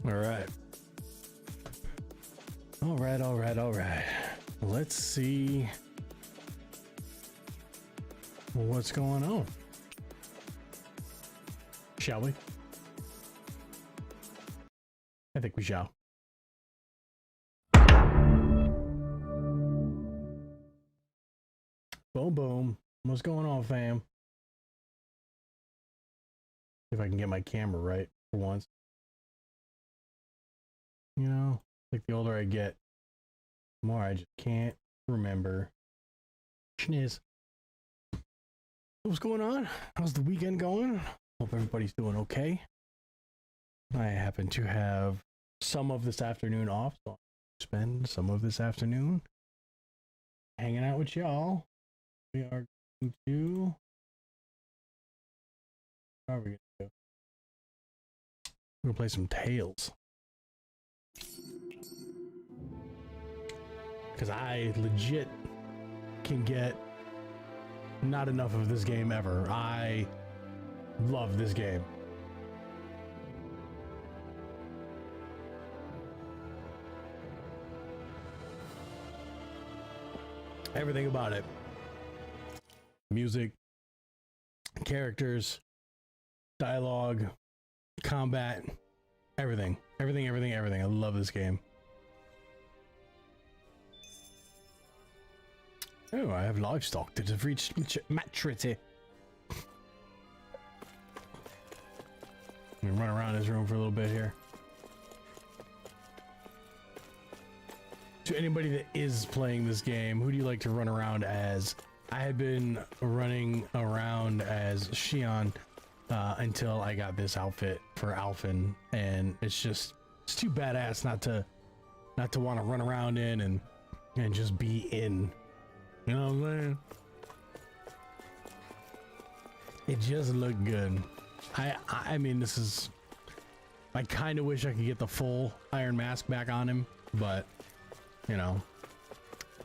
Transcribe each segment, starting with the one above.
All right. All right, all right, all right. Let's see what's going on. Shall we? I think we shall. Boom, boom. What's going on, fam? If I can get my camera right for once. You know, like the older I get, the more I just can't remember. Schniz. What's going on? How's the weekend going? Hope everybody's doing okay. I happen to have some of this afternoon off, so I'll spend some of this afternoon hanging out with y'all. We are going to... How are we going to do? We're going to play some Tales. Because I legit can get not enough of this game ever. I love this game. Everything about it. Music, characters, dialogue, combat, everything. Everything. I love this game. Oh, I have livestock that have reached maturity. Let me run around this room for a little bit here. To anybody that is playing this game, who do you like to run around as? I had been running around as Shion until I got this outfit for Alphen, and it's too badass not to want to run around in and just be in. You know what I'm saying? It just looked good. I mean, this is... I kind of wish I could get the full Iron Mask back on him, but, you know,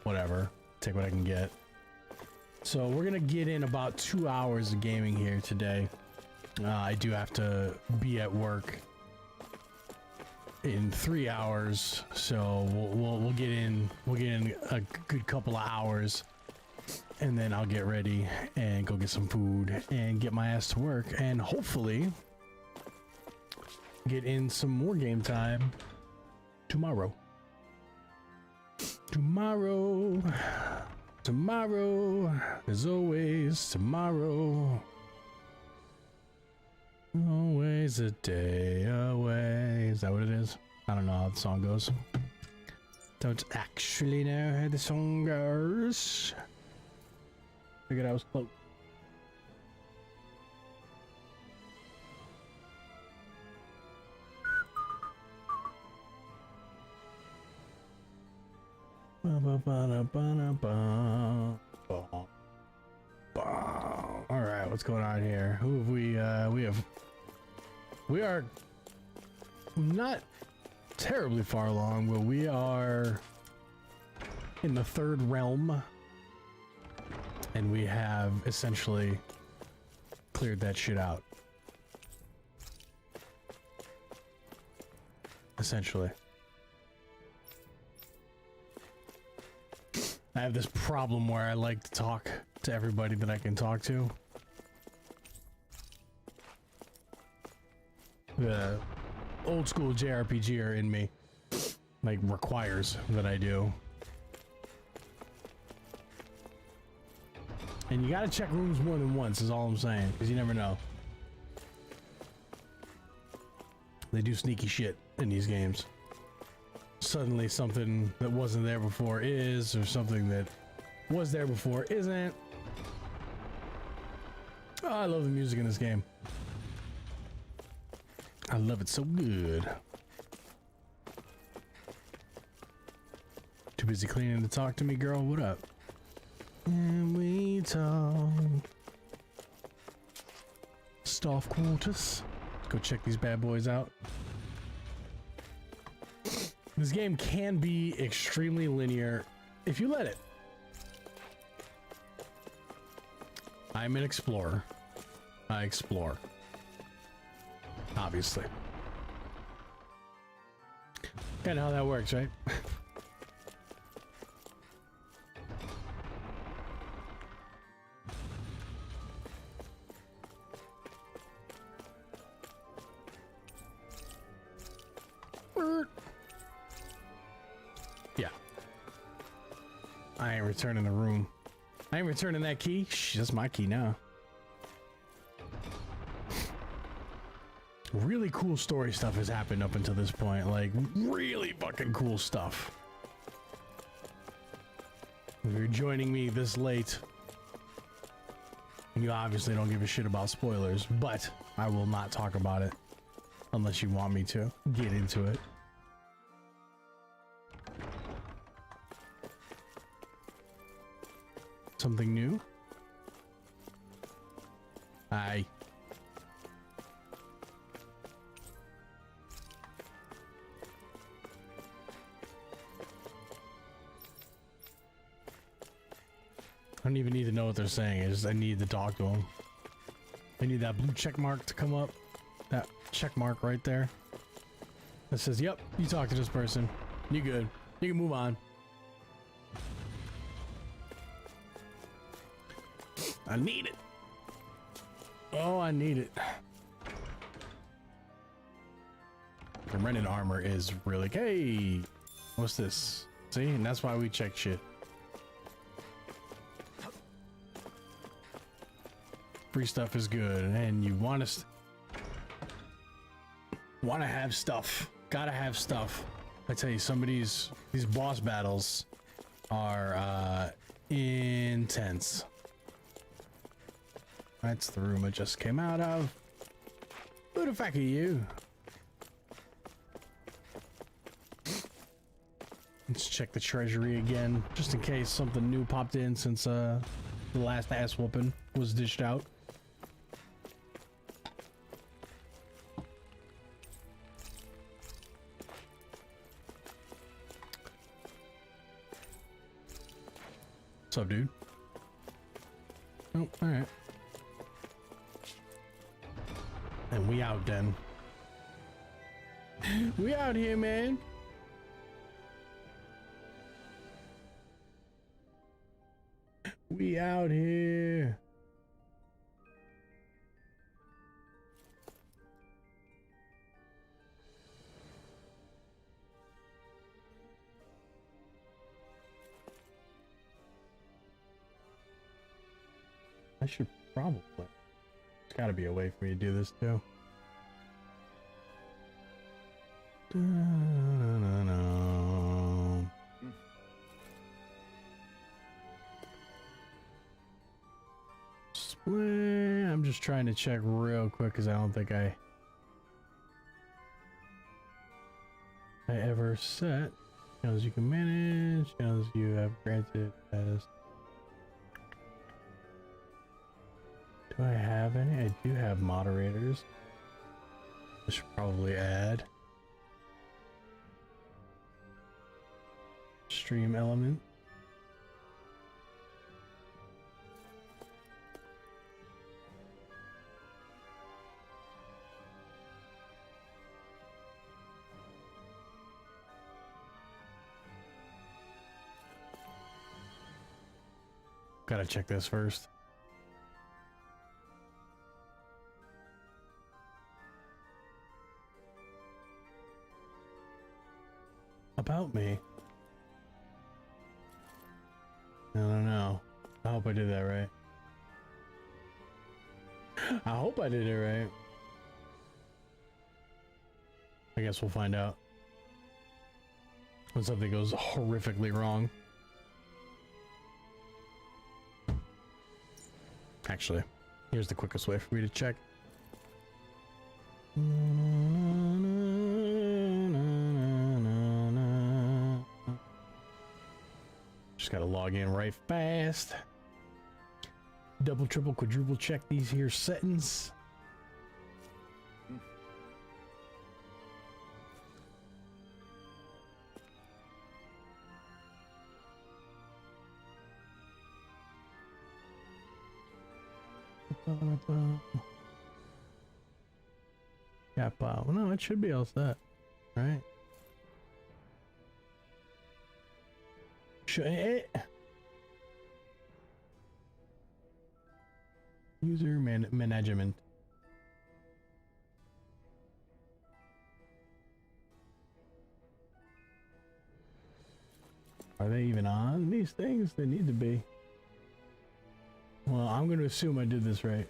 whatever. Take what I can get. So we're going to get in about 2 hours of gaming here today. I do have to be at work in 3 hours, so we'll get in a good couple of hours, and then I'll get ready and go get some food and get my ass to work, and hopefully get in some more game time tomorrow. Tomorrow, there's always tomorrow. Always a day away. Is that what it is? I don't know how the song goes. Don't actually know how the song goes. Figured I was close. All right, what's going on here? Who have we are not terribly far along, but we are in the third realm, and we have essentially cleared that shit out. Essentially. I have this problem where I like to talk to everybody that I can talk to. The old school JRPGer in me, like, requires that I do. And you gotta check rooms more than once is all I'm saying, because you never know. They do sneaky shit in these games. Suddenly something that wasn't there before is, or something that was there before isn't. Oh, I love the music in this game. I love it so good. Too busy cleaning to talk to me, girl? What up? And we talk. Staff quarters. Let's go check these bad boys out. This game can be extremely linear if you let it. I'm an explorer. I explore. Obviously. Kinda how that works, right? Yeah. I ain't returning the room. I ain't returning that key. Shh, that's my key now. Really cool story stuff has happened up until this point. Like, really fucking cool stuff. If you're joining me this late, you obviously don't give a shit about spoilers, but I will not talk about it unless you want me to get into it. Something new? Hi. I don't even need to know what they're saying. I need to talk to them. I need that blue check mark to come up. That check mark right there. That says, yep, you talk to this person. You good. You can move on. I need it. Oh, I need it. The rented armor is really... Hey! What's this? See? And that's why we check shit. Free stuff is good, and you want to have stuff. Gotta have stuff. I tell you, some of these boss battles are intense. That's the room I just came out of. Who the fuck are you? Let's check the treasury again, just in case something new popped in since the last ass whooping was dished out. What's up, dude? Oh, all right. And we out then. We out here, man. We out here. I should probably. There's got to be a way for me to do this too. I'm just trying to check real quick because I don't think I ever set. Channels you can manage, channels you have granted as. Do I have any? I do have moderators. I should probably add. Stream element. Gotta check this first. About me. I don't know. I hope I did that right. I hope I did it right. I guess we'll find out when something goes horrifically wrong. Actually, here's the quickest way for me to check. Just gotta log in right fast. Double, triple, quadruple check these here settings. Yeah, no, it should be all set, right? shouldn't it? User management. Are they even on these things? They need to be. Well, I'm going to assume I did this right.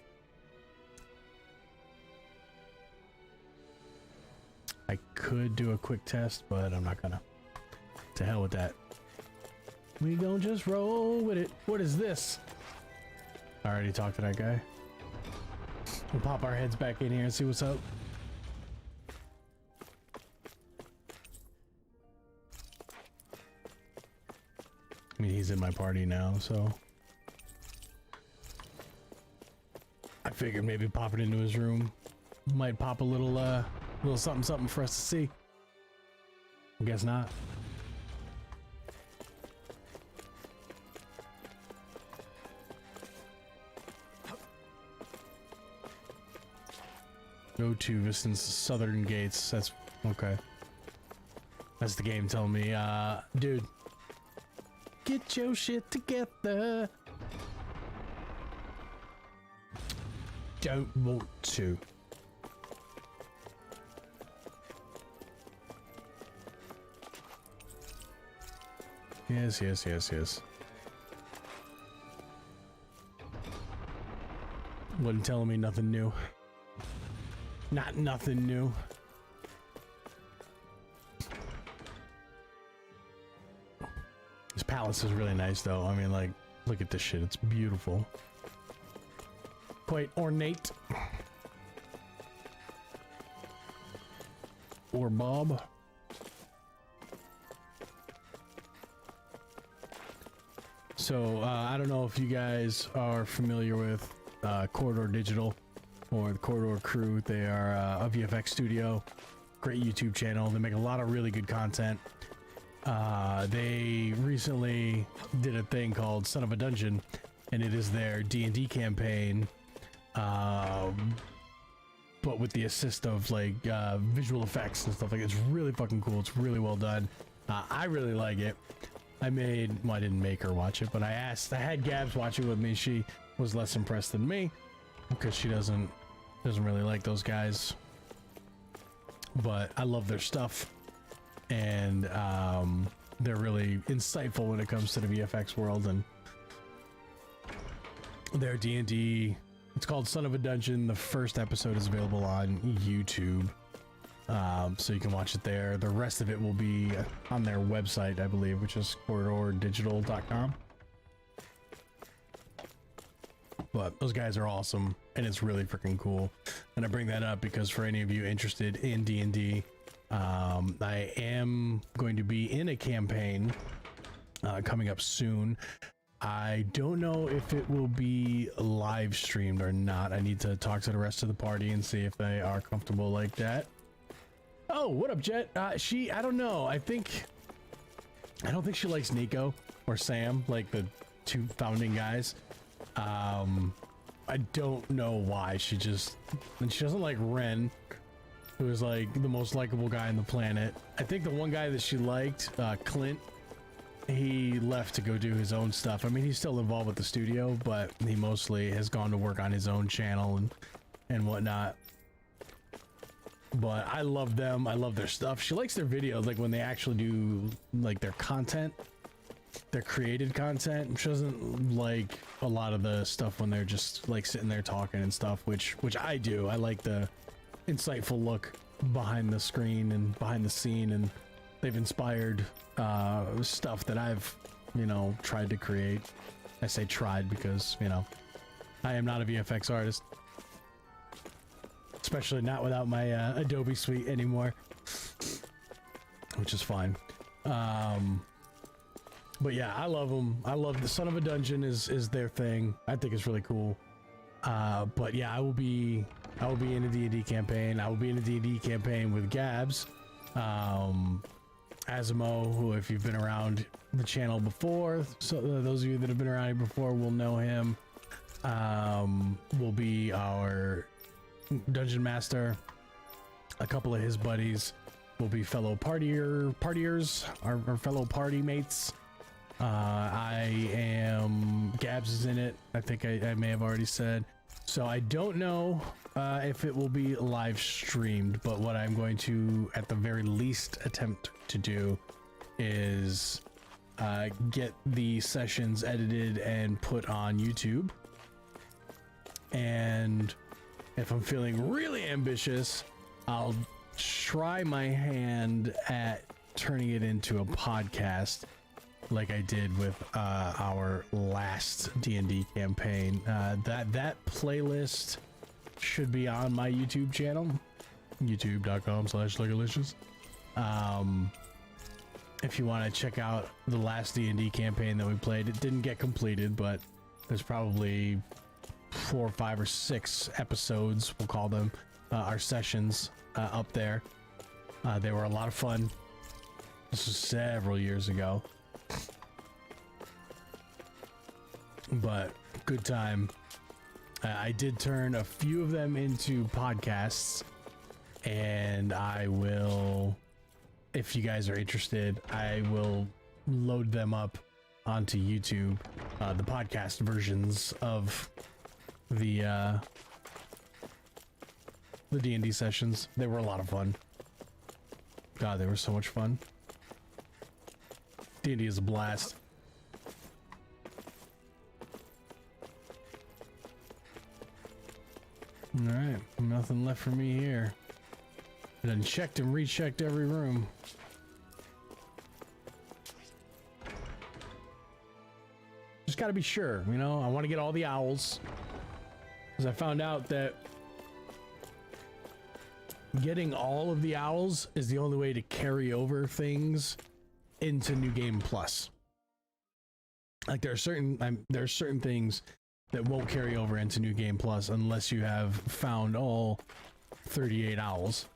I could do a quick test, but I'm not gonna. To hell with that. We gon' just roll with it. What is this? I already talked to that guy. We'll pop our heads back in here and see what's up. I mean, he's in my party now, so I figured maybe popping into his room might pop a little something something for us to see. I guess not. Go to Vistan's southern gates. That's okay. That's the game telling me, dude, get your shit together. Don't want to. Yes, yes, yes, yes. Wasn't telling me nothing new. Not nothing new. This palace is really nice though. I mean, like, look at this shit. It's beautiful. Quite ornate. Or Bob. So, I don't know if you guys are familiar with Corridor Digital or the Corridor crew. They are a VFX studio, great YouTube channel. They make a lot of really good content. They recently did a thing called Son of a Dungeon, and it is their D&D campaign, but with the assist of like visual effects and stuff like that. It's really fucking cool. It's really well done. I really like it. I didn't make her watch it, but I had Gabs watch it with me. She was less impressed than me because she doesn't really like those guys, but I love their stuff, and they're really insightful when it comes to the VFX world. And their D&D, it's called Son of a Dungeon. The first episode is available on YouTube, so you can watch it there. The rest of it will be on their website, I believe, which is corridordigital.com. But those guys are awesome, and it's really freaking cool. And I bring that up because for any of you interested in D&D, I am going to be in a campaign coming up soon. I don't know if it will be live streamed or not. I need to talk to the rest of the party and see if they are comfortable like that. Oh, what up, Jet? I don't know. I don't think she likes Nico or Sam, like the two founding guys. I don't know why. She doesn't like Ren, who is like the most likable guy on the planet. I think the one guy that she liked, Clint, he left to go do his own stuff. I mean, he's still involved with the studio, but he mostly has gone to work on his own channel and whatnot. But I love them. I love their stuff. She likes their videos, like when they actually do like their content, their created content. She doesn't like a lot of the stuff when they're just like sitting there talking and stuff, which I do. I like the insightful look behind the screen and behind the scene, and they've inspired stuff that I've, tried to create. I say tried because, I am not a VFX artist, especially not without my Adobe suite anymore, which is fine. But yeah, I love them. I love the Son of a Dungeon is their thing. I think it's really cool. But yeah, I will be in a D&D campaign. I will be in a D&D campaign with Gabs, Asimo, who, if you've been around the channel before, so those of you that have been around here before will know him, will be our dungeon master. A couple of his buddies will be fellow partiers, our fellow party mates. I am... Gabs is in it. I think I may have already said. So I don't know if it will be live streamed, but what I'm going to, at the very least, attempt to do is get the sessions edited and put on YouTube. And if I'm feeling really ambitious, I'll try my hand at turning it into a podcast like I did with our last D&D campaign. That playlist should be on my YouTube channel, youtube.com/legolicious. If you want to check out the last D&D campaign that we played, it didn't get completed, but there's probably 4, 5, or 6 episodes, we'll call them, our sessions up there. They were a lot of fun. This was several years ago, but good time. I did turn a few of them into podcasts, and I will, if you guys are interested, I will load them up onto YouTube, the podcast versions of the D&D sessions. They were a lot of fun. God, they were so much fun. D&D is a blast. All right, nothing left for me here. I done checked and rechecked every room. Just got to be sure, you know. I want to get all the owls, because I found out that getting all of the owls is the only way to carry over things into New Game Plus. Like there are certain things that won't carry over into New Game Plus unless you have found all 38 owls.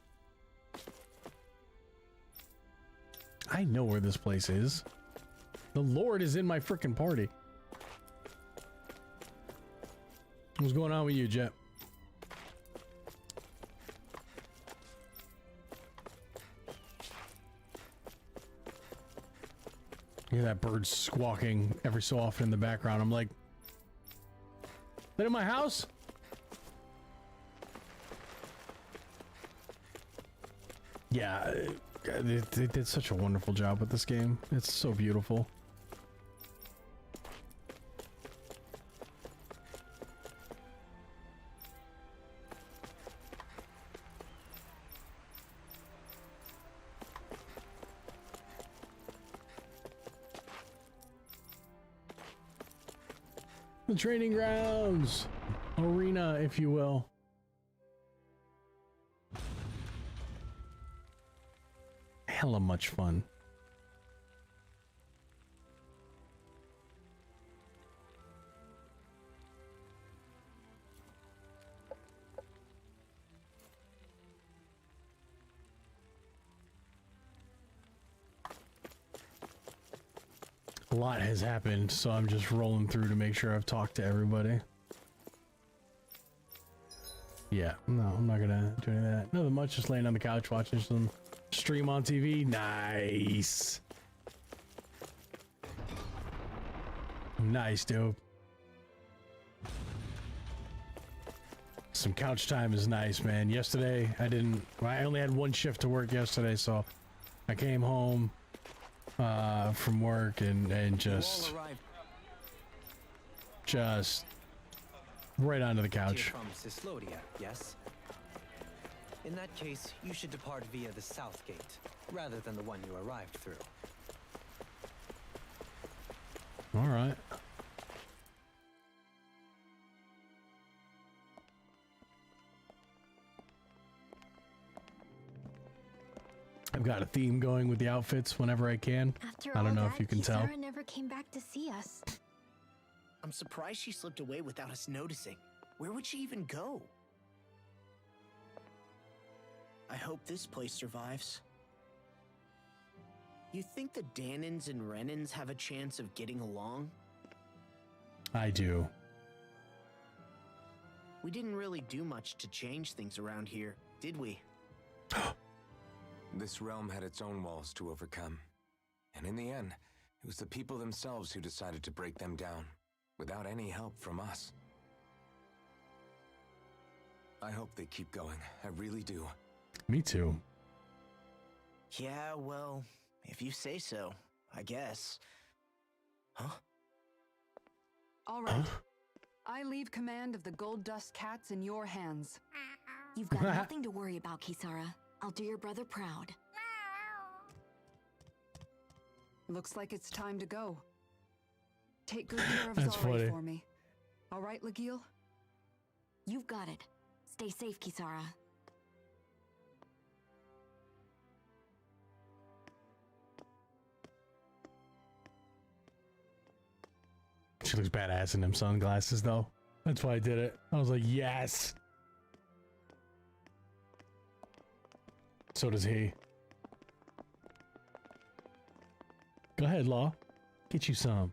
I know where this place is. The Lord is in my frickin' party. What's going on with you, Jet? You hear that bird squawking every so often in the background. I'm like, is that in my house? Yeah, they did such a wonderful job with this game. It's so beautiful. The training grounds, arena, if you will. Hella much fun. A lot has happened, so I'm just rolling through to make sure I've talked to everybody. Yeah, no, I'm not gonna do any of that. Nothing much, just laying on the couch watching some stream on TV. Nice. Nice, dude. Some couch time is nice, man. Yesterday, I only had one shift to work yesterday, so I came home from work and just right onto the couch. From Cislodia, yes? In that case, you should depart via the south gate, rather than the one you arrived through. All right. I've got a theme going with the outfits whenever I can. I don't know if you can tell. Sarah never came back to see us. I'm surprised she slipped away without us noticing. Where would she even go? I hope this place survives. You think the Danons and Renans have a chance of getting along? I do. We didn't really do much to change things around here, did we? This realm had its own walls to overcome. And in the end, It was the people themselves who decided to break them down, without any help from us. I hope they keep going. I really do. Me too. Yeah, well, if you say so, I guess. Huh? All right. I leave command of the Gold Dust Cats in your hands. You've got nothing to worry about, Kisara. I'll do your brother proud. Looks like it's time to go. Take good care of That's Zari funny. for me. All right, Legil? You've got it. Stay safe, Kisara. She looks badass in them sunglasses, though. That's why I did it. I was like, yes. So does he. Go ahead, Law. Get you some.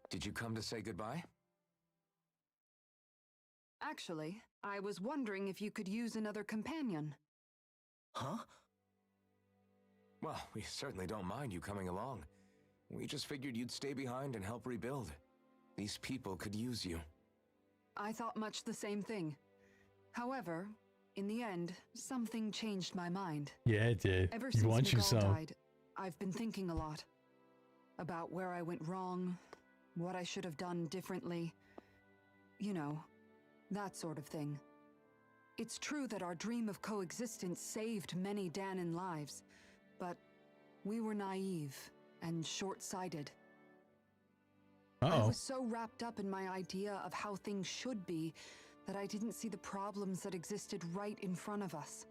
Did you come to say goodbye? Actually, I was wondering if you could use another companion. Huh? Well, we certainly don't mind you coming along. We just figured you'd stay behind and help rebuild. These people could use you. I thought much the same thing. However, in the end, something changed my mind. Yeah, it did. Ever You since want you Miguel some. died, I've been thinking a lot. About where I went wrong, what I should have done differently. You know, that sort of thing. It's true that our dream of coexistence saved many Danan lives, but we were naive and short-sighted. I Uh-oh. was so wrapped up in my idea of how things should be that I didn't see the problems that existed right in front of us.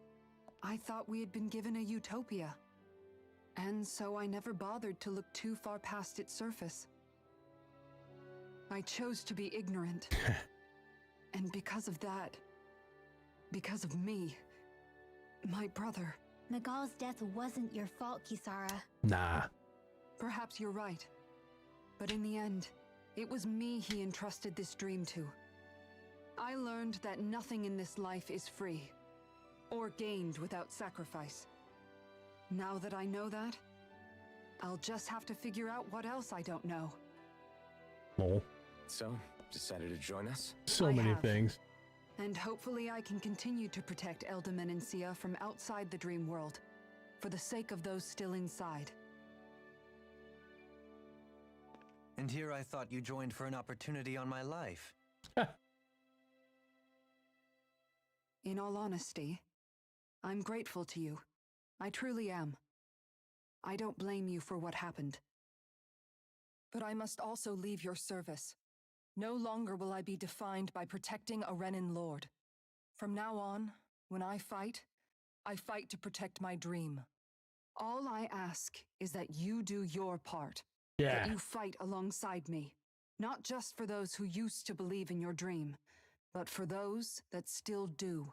I thought we had been given a utopia. And so I never bothered to look too far past its surface. I chose to be ignorant. And because of that, because of me, my brother... Miguel's death wasn't your fault, Kisara. Nah. Perhaps you're right. But in the end, it was me he entrusted this dream to. I learned that nothing in this life is free, or gained without sacrifice. Now that I know that, I'll just have to figure out what else I don't know. Lol. So, decided to join us? So I many have. things. And hopefully I can continue to protect Eldaman and Sia from outside the dream world, for the sake of those still inside. And here I thought you joined for an opportunity on my life. In all honesty, I'm grateful to you. I truly am. I don't blame you for what happened. But I must also leave your service. No longer will I be defined by protecting a Renan Lord. From now on, when I fight to protect my dream. All I ask is that you do your part. Yeah. That you fight alongside me. Not just for those who used to believe in your dream, but for those that still do.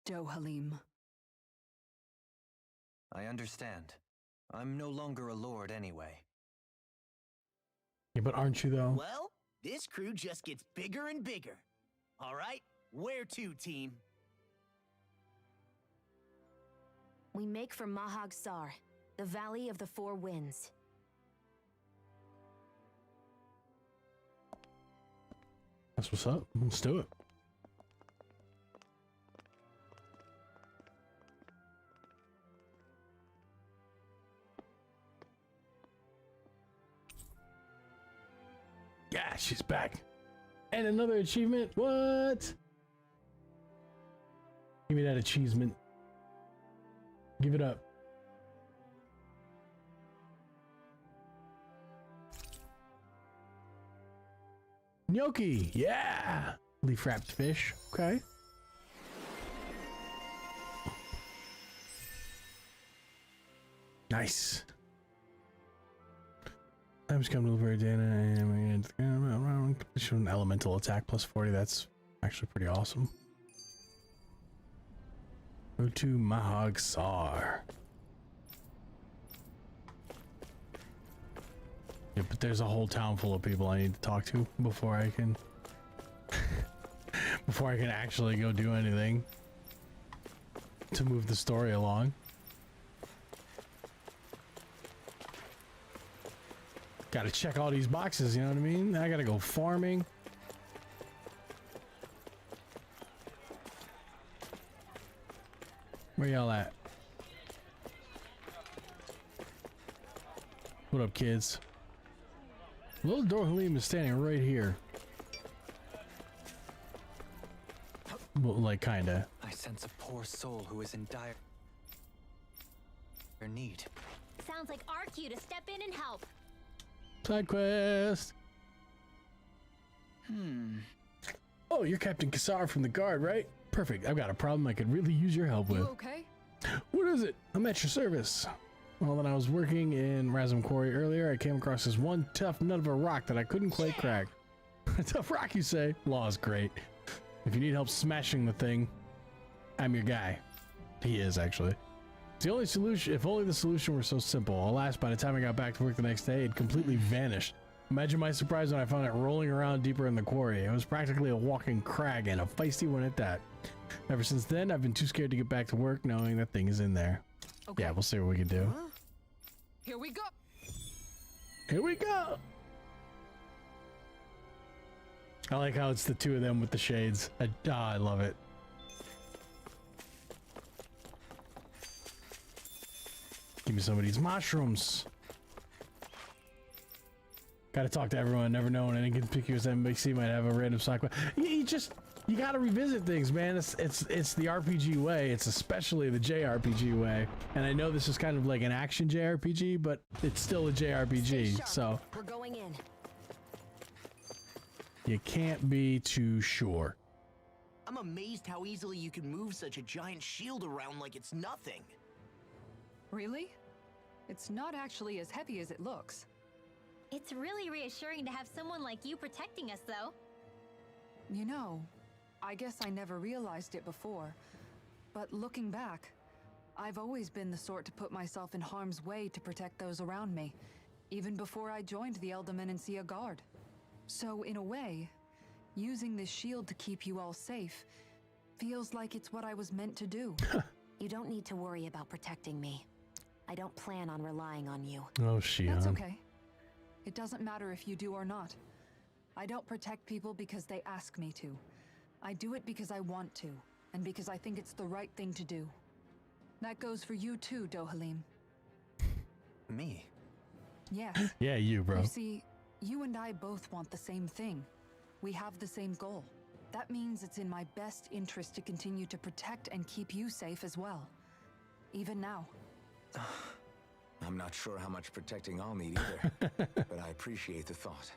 Haleem. I understand. I'm no longer a lord anyway. Yeah, but aren't you, though? Well, this crew just gets bigger and bigger. All right, where to, team? We make for Mahag Sar, the Valley of the Four Winds. That's what's up. Let's do it. Yeah, she's back. And another achievement. What? Give me that achievement. Give it up. Gnocchi. Yeah. Leaf wrapped fish. Okay. Nice. I'm just coming to very data and show an elemental attack plus 40. That's actually pretty awesome. Go to Mahag Sar. Yeah, but there's a whole town full of people I need to talk to before I can before I can actually go do anything. to move the story along. Gotta check all these boxes, you know what I mean? I gotta go farming. Where y'all at? What up, kids? Little door Haleem is standing right here. Well, like, kinda. I sense a poor soul who is in dire need. Sounds like our cue to step in and help. Side quest. Oh, you're Captain Kassar from the guard, right? Perfect. I've got a problem I could really use your help with. You okay? What is it? I'm at your service. Well, when I was working in Razum Quarry earlier, I came across this one tough nut of a rock that I couldn't quite crack. A tough rock, you say? Law is great. If you need help smashing the thing, I'm your guy. He is, actually. It's the only solution. If only the solution were so simple. Alas, by the time I got back to work the next day, it completely vanished. Imagine my surprise when I found it rolling around deeper in the quarry. It was practically a walking crag, and a feisty one at that. Ever since then, I've been too scared to get back to work knowing that thing is in there. Okay. Yeah, we'll see what we can do. Here we go. Here we go. I like how it's the two of them with the shades. I love it. Give me some of these mushrooms. Gotta talk to everyone, never know when an inconspicuous NPC might have a random side quest. You gotta revisit things, man. It's the RPG way. It's especially the JRPG way. And I know this is kind of like an action JRPG, but it's still a JRPG, so We're going in. you can't be too sure. I'm amazed how easily you can move such a giant shield around like it's nothing. Really? It's not actually as heavy as it looks. It's really reassuring to have someone like you protecting us, though. You know, I guess I never realized it before, but looking back, I've always been the sort to put myself in harm's way to protect those around me, even before I joined the Elderman and Sea Guard. So in a way, using this shield to keep you all safe feels like it's what I was meant to do. You don't need to worry about protecting me. I don't plan on relying on you. Oh, Shion. That's okay. It doesn't matter if you do or not. I don't protect people because they ask me to. I do it because I want to, and because I think it's the right thing to do. That goes for you too, Haleem. Me? Yes. Yeah, you, bro. You see, you and I both want the same thing. We have the same goal. That means it's in my best interest to continue to protect and keep you safe as well. Even now. I'm not sure how much protecting I'll need either, but I appreciate the thought.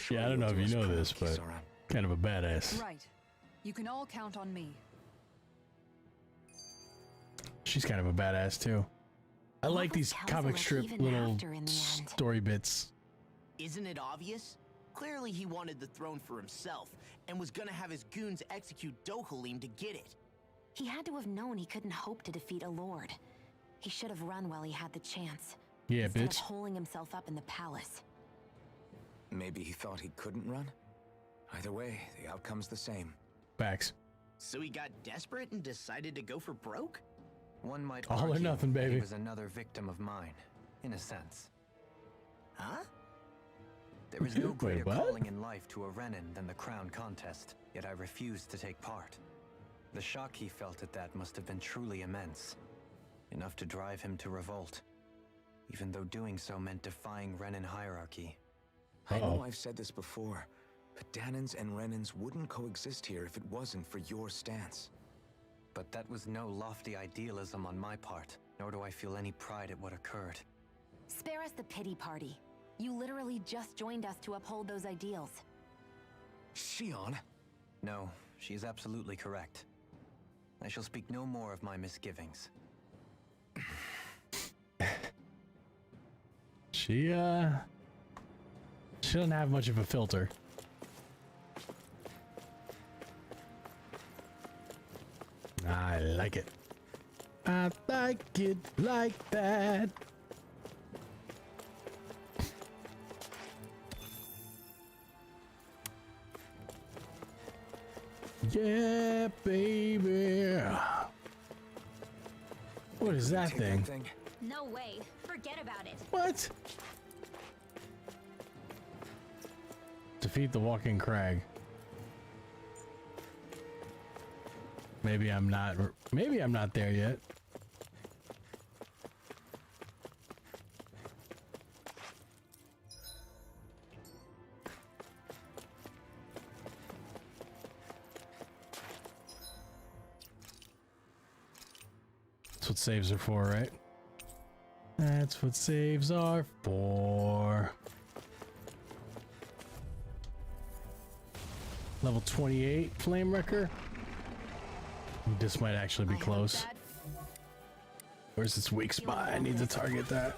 Yeah, I don't know if you know this, but kind of a badass. Right. You can all count on me. She's kind of a badass too. I like these tells comic us strip even little after in the end. story bits. Isn't it obvious? Clearly he wanted the throne for himself, and was gonna have his goons execute Dohalim to get it. He had to have known he couldn't hope to defeat a lord. He should have run while he had the chance. Yeah, instead of bitch. holding himself up in the palace. Maybe he thought he couldn't run? Either way, the outcome's the same. Facts. So he got desperate and decided to go for broke? One might All or argue nothing, that baby. He was another victim of mine, in a sense. Huh? There is no Wait, greater what? calling in life to a Renin than the crown contest, yet I refused to take part. The shock he felt at that must have been truly immense. Enough to drive him to revolt, even though doing so meant defying Renin hierarchy. I know I've said this before, but Danans and Renins wouldn't coexist here if it wasn't for your stance. But that was no lofty idealism on my part, nor do I feel any pride at what occurred. Spare us the pity party. You literally just joined us to uphold those ideals. Shion? No, she is absolutely correct. I shall speak no more of my misgivings. She doesn't have much of a filter. I like it. I like it like that. Yeah, baby. What is that Take thing? No way. Forget about it. What? Defeat the walking crag. Maybe I'm not there yet. That's what saves are for, right? That's what saves are for. Level 28 flame wrecker. This might actually be close. Where's its weak spot? I need to target that.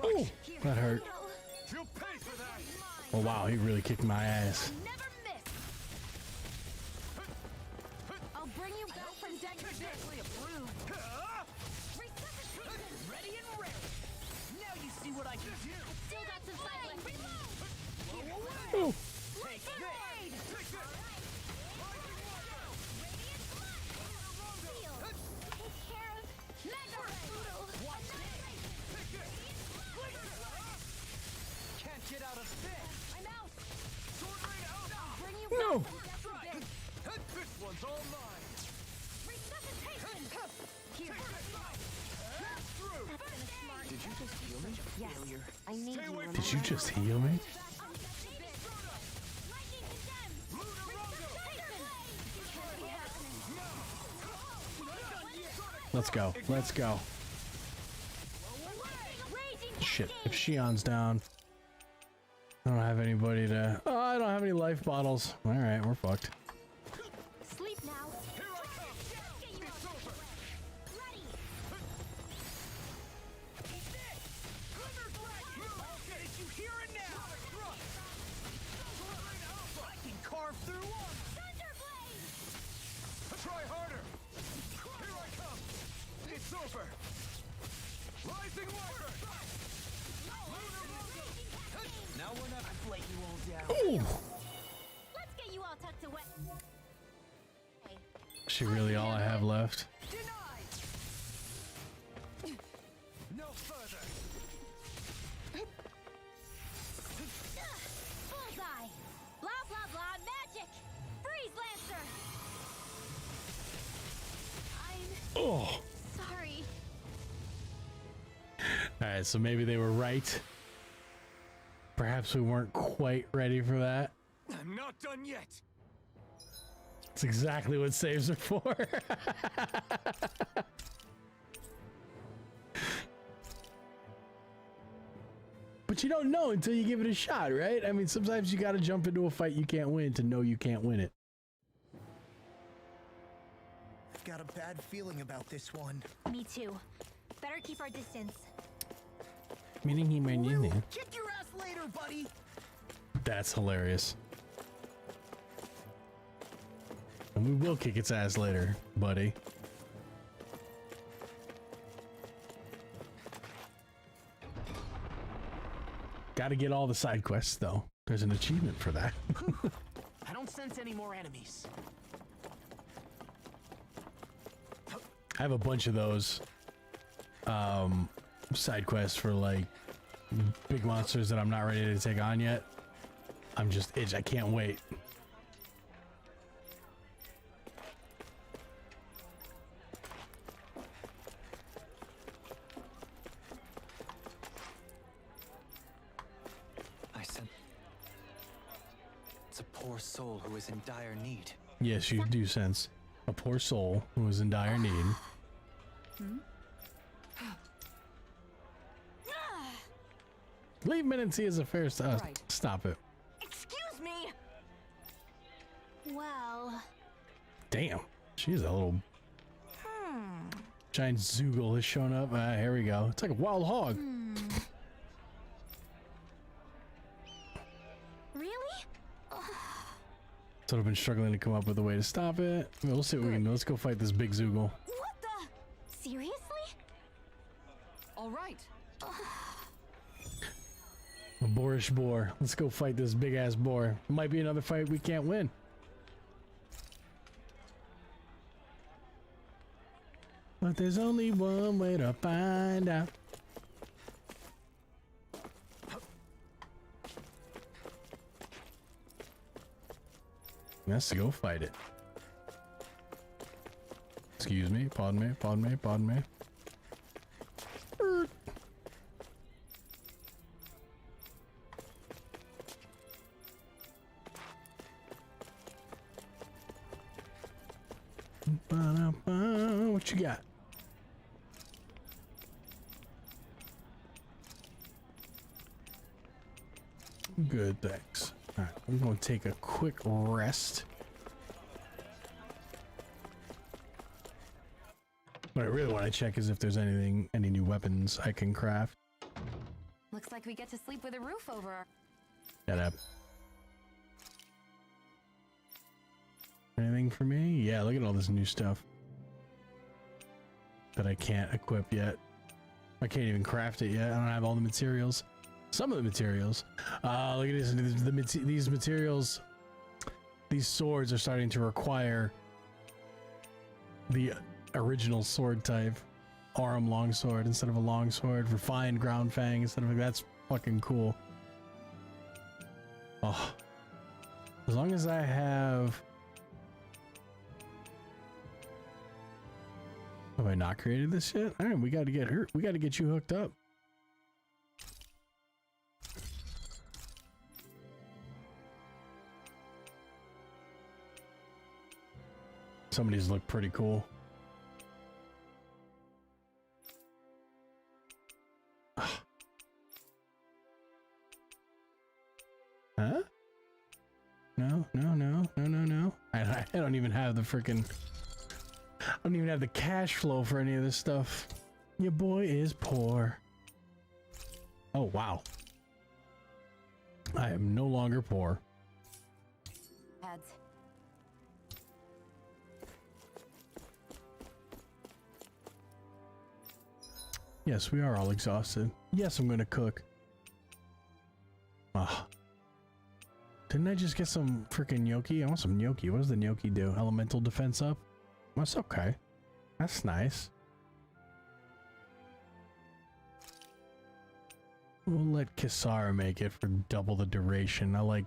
Oh, that hurt. Oh wow, he really kicked my ass. I'll bring you back from dead. Ready and ready. Now you see what I can do. Still got some fight left. Oh. Take this. Can't get out of this. I'm out. Sword rain out. Bring you No. back from dead. This one's all mine. Resuscitation. Here. Did you just heal me? Yes. I need you. Did you just heal me? Let's go. Let's go. Shit. If Shion's down, I don't have anybody to... Oh, I don't have any life bottles. Alright, we're fucked. Sleep now. Carve through one. Try harder. Here I come. It's over. Rising water. Now we're not. I've let you all down. Ooh. Let's get you all tucked away. Is she really all I have left? Denied. No further. Bullseye. Blah blah blah. Magic. Freeze Lancer. I'm Oh. sorry. Alright, so maybe they were right. Perhaps we weren't quite ready for that. I'm not done yet. That's exactly what saves are for. But you don't know until you give it a shot, right? I mean, sometimes you gotta jump into a fight you can't win to know you can't win it. I've got a bad feeling about this one. Me too. Better keep our distance. Meaning he might need me. Kick your ass later, buddy. That's hilarious. And we will kick its ass later, buddy. Gotta get all the side quests, though. There's an achievement for that. I don't sense any more enemies. I have a bunch of those side quests for like big monsters that I'm not ready to take on yet. I'm just itch. I can't wait. I sense it's a poor soul who is in dire need. Yes, you do sense a poor soul who is in dire need. Leave Menancy as a fair Right. Stop it. Excuse me. Well, Damn, she's a little. Giant Zoogle has shown up. Here we go. It's like a wild hog. Really? So I've been struggling to come up with a way to stop it. We'll see what we can do. Let's go fight this big Zoogle. What the? Seriously? All right. A boorish boar. Let's go fight this big ass boar. Might be another fight we can't win. But there's only one way to find out. Let's go fight it. Excuse me, pardon me, pardon me, pardon me. What you got? Good, thanks. All right, I'm going to take a quick rest. What I really want to check is if there's any new weapons I can craft. Looks like we get to sleep with a roof over our... Shut up. Anything for me? Yeah, look at all this new stuff that I can't equip yet. I can't even craft it yet. I don't have all the materials. Some of the materials. Look at this. These materials, these swords are starting to require the original sword type. Arm longsword instead of a longsword. Refined ground fang instead of... That's fucking cool. Oh. As long as I have... Have I not created this yet? All right, we got to get her. We got to get you hooked up. Some of these look pretty cool. Huh? No. I don't even have the freaking... I don't even have the cash flow for any of this stuff. Your boy is poor. Oh, wow. I am no longer poor. Heads. Yes, we are all exhausted. Yes, I'm gonna cook. Ah. Didn't I just get some freaking gnocchi? I want some gnocchi. What does the gnocchi do? Elemental defense up? That's okay. That's nice. We'll let Kisara make it for double the duration. I like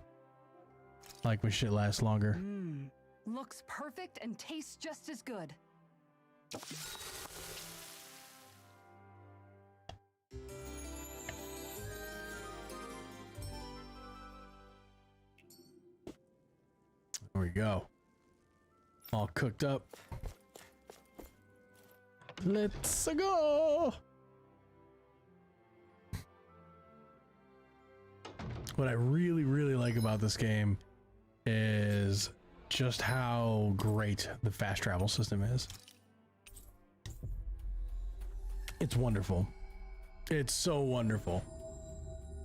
when shit lasts longer. Looks perfect and tastes just as good. There we go. All cooked up. Let's go. What I really, really like about this game is just how great the fast travel system is. It's wonderful. It's so wonderful.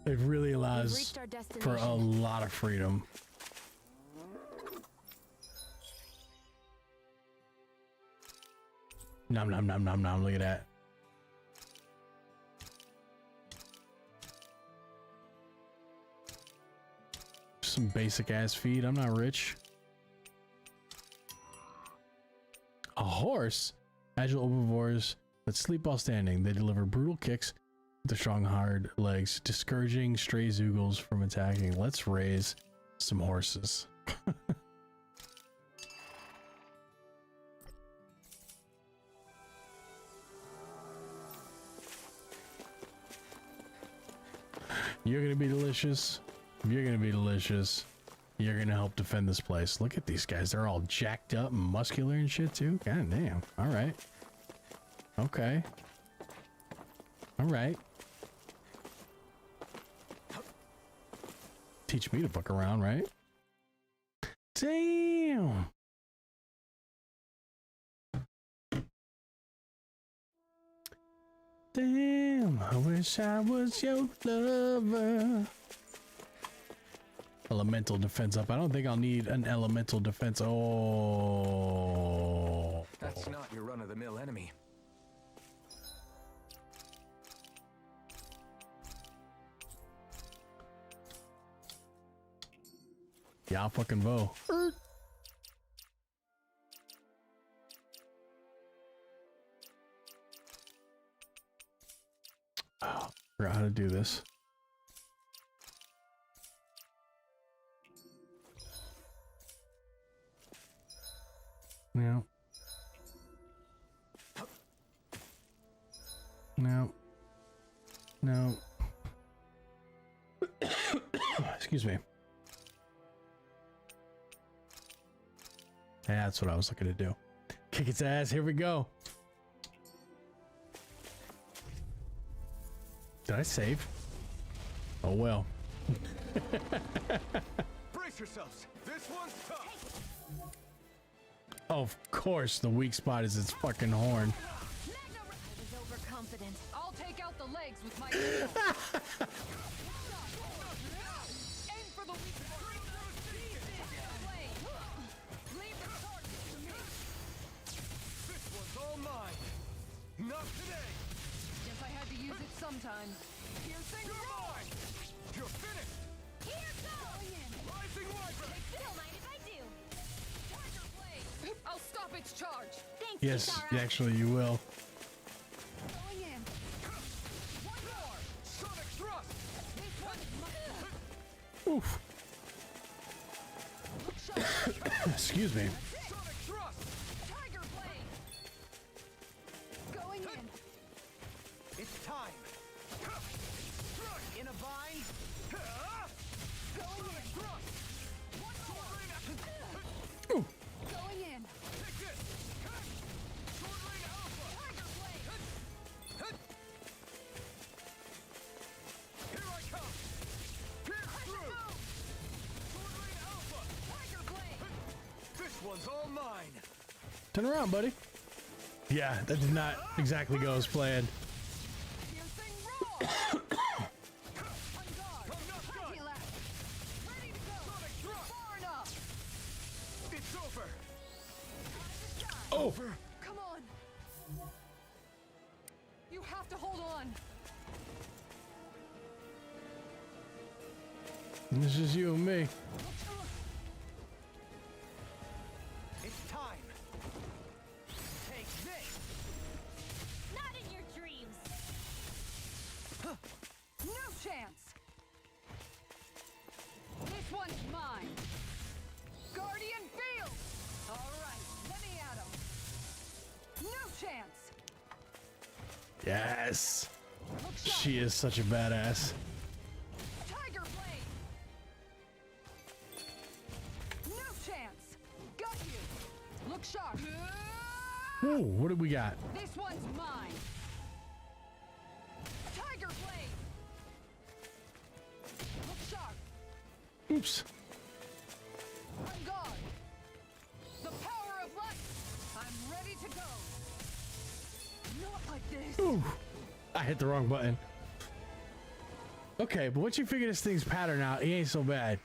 It really allows for a lot of freedom. Nom nom nom nom nom, look at that. Some basic ass feed, I'm not rich. A horse? Agile herbivores that sleep while standing. They deliver brutal kicks with their strong hard legs, discouraging stray zoogles from attacking. Let's raise some horses. You're gonna be delicious. You're gonna be delicious. You're gonna help defend this place. Look at these guys. They're all jacked up and muscular and shit too. God damn. All right. Okay. All right. Teach me to fuck around, right? Damn. Damn, I wish I was your lover. Elemental defense up. I don't think I'll need an elemental defense. Oh. That's not your run-of-the-mill enemy. Yeah, I'll fucking vote. Oh, forgot how to do this. No. No. No. Excuse me. Yeah, that's what I was looking to do. Kick its ass. Here we go. Did I save? Oh well. Brace yourselves. This one's tough. Of course, the weak spot is its fucking horn. I was overconfident. I'll take out the legs with my Aim for the weak point. Leave the target to me. This one's all mine. Not today. Guess I had to use it sometime. Piercing roar! You're finished. Here goes! Rising Wyvern. Don't mind if I do. Tiger blade! I'll stop its charge. Thanks, Yes, Kisara. actually, you will. Going in. One more. Sonic thrust. This one's mine. Oof. Look sharp. Excuse me. Sonic thrust. Tiger blade. Going in. It's time. In a bind. Going in. Thrust. One more. Ooh. Going in. Take this. Sword Rain Alpha. Tiger blade. Here I come. Pierce through. Sword Rain Alpha. Tiger blade. This one's all mine. Turn around, buddy. Yeah, that did not exactly go as planned. Piercing roar. On guard. Anti-lag. Ready to go. Far enough. It's over. Oh, Come on. You have to hold on. this is you and me. It's time. Take this. Not in your dreams. No chance. This one's mine. Guardian field. All right, let me at him. No chance. Yes. Look sharp. She is such a badass. Tiger blade. No chance. Got you. Look sharp. Ooh, what do we got? This one's mine. Tiger blade. Look sharp. Oops. On guard. The power of light. I'm ready to go. Not like this. Ooh. I hit the wrong button. Okay, but once you figure this thing's pattern out, it ain't so bad.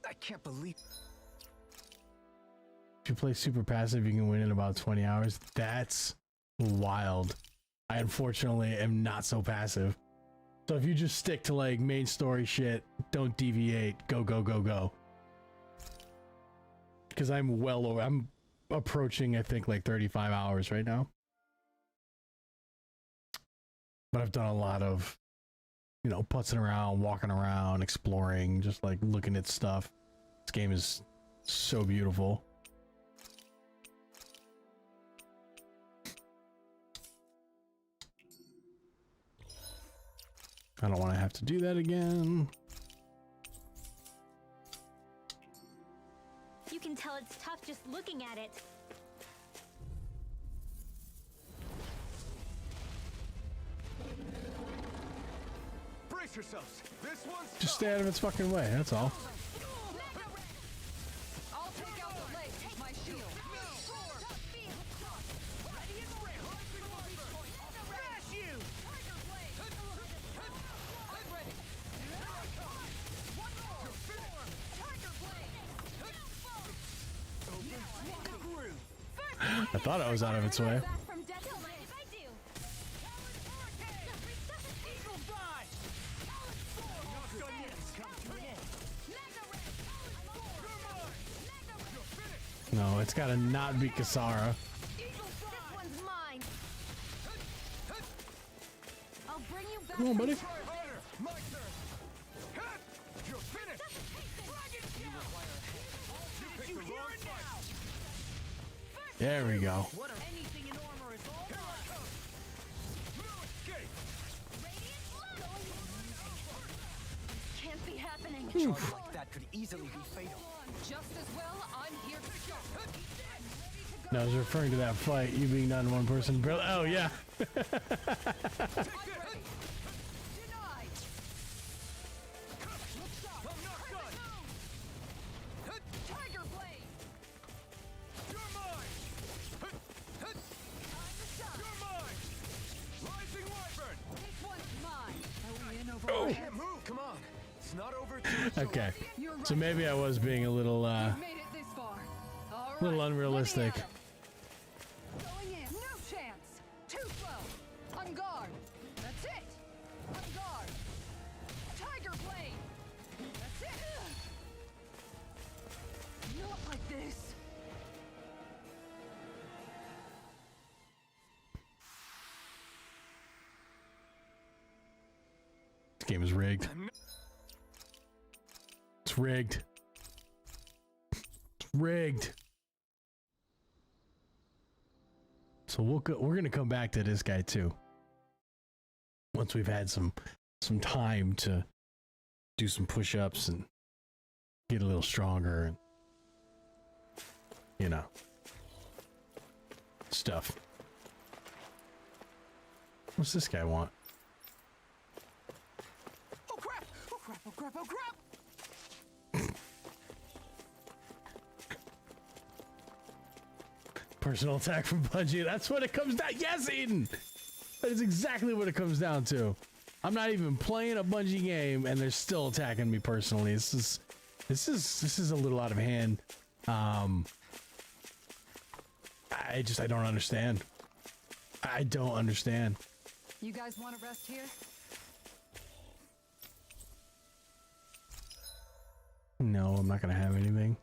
I can't believe. If you play super passive, you can win in about 20 hours. That's wild. I unfortunately am not so passive. So if you just stick to like main story shit, don't deviate, go, go, go, go. Because I'm well over, I'm approaching, I think, like 35 hours right now. But I've done a lot of, you know, putzing around, walking around, exploring, just like looking at stuff. This game is so beautiful. I don't want to have to do that again. You can tell it's tough just looking at it. Brace yourselves. This one's Just stay out of its fucking way, that's all. I'll take out the legs with my shield. Ready and ready. I thought I was out of its way. No, it's gotta not be Kasara. Come on, buddy. There we go. Can't be happening. A charge like that could easily be fatal. Just as well, I'm here to go. No, I was referring to that fight, you being done one person. Bro, oh yeah. Come on. It's not over. Okay, so maybe I was being a little unrealistic. Going in. No chance. Too slow. On guard. That's it. On guard. Tiger blade. That's it. Not like this. This game is rigged. It's rigged. It's rigged. So we're gonna come back to this guy too. Once we've had some time to do some push-ups and get a little stronger and you know stuff. What's this guy want? Oh crap! Oh crap! Oh crap! Oh crap! Personal attack from Bungie. That's what it comes down. Yes, Eden. That is exactly what it comes down to. I'm not even playing a Bungie game, and they're still attacking me personally. This is a little out of hand. I don't understand. I don't understand. You guys want to rest here? No, I'm not gonna have anything.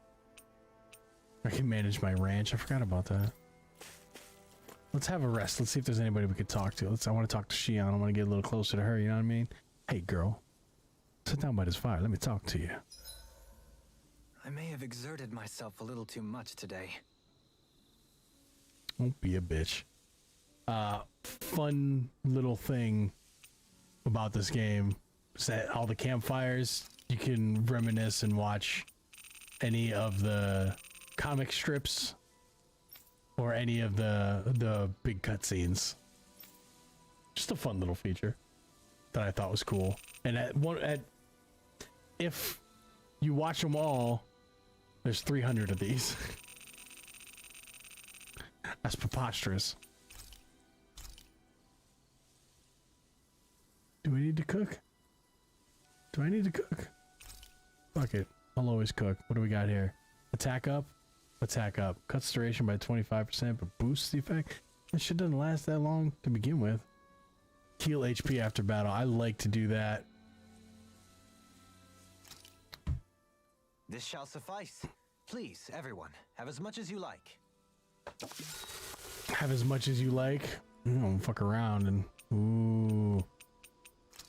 I can manage my ranch. I forgot about that. Let's have a rest. Let's see if there's anybody we could talk to. I want to talk to Shion. I want to get a little closer to her. You know what I mean? Hey, girl. Sit down by this fire. Let me talk to you. I may have exerted myself a little too much today. Don't be a bitch. Fun little thing about this game is that all the campfires, you can reminisce and watch any of the comic strips or any of the big cutscenes. Just a fun little feature that I thought was cool. And if you watch them all, there's 300 of these. That's preposterous. Do I need to cook? Do I need to cook? Fuck it. I'll always cook. What do we got here? Attack up? Attack up. Cuts duration by 25%, but boosts the effect? That shit doesn't last that long to begin with. Heal HP after battle. I like to do that. This shall suffice. Please, everyone, have as much as you like. Have as much as you like. Don't fuck around and... Ooh.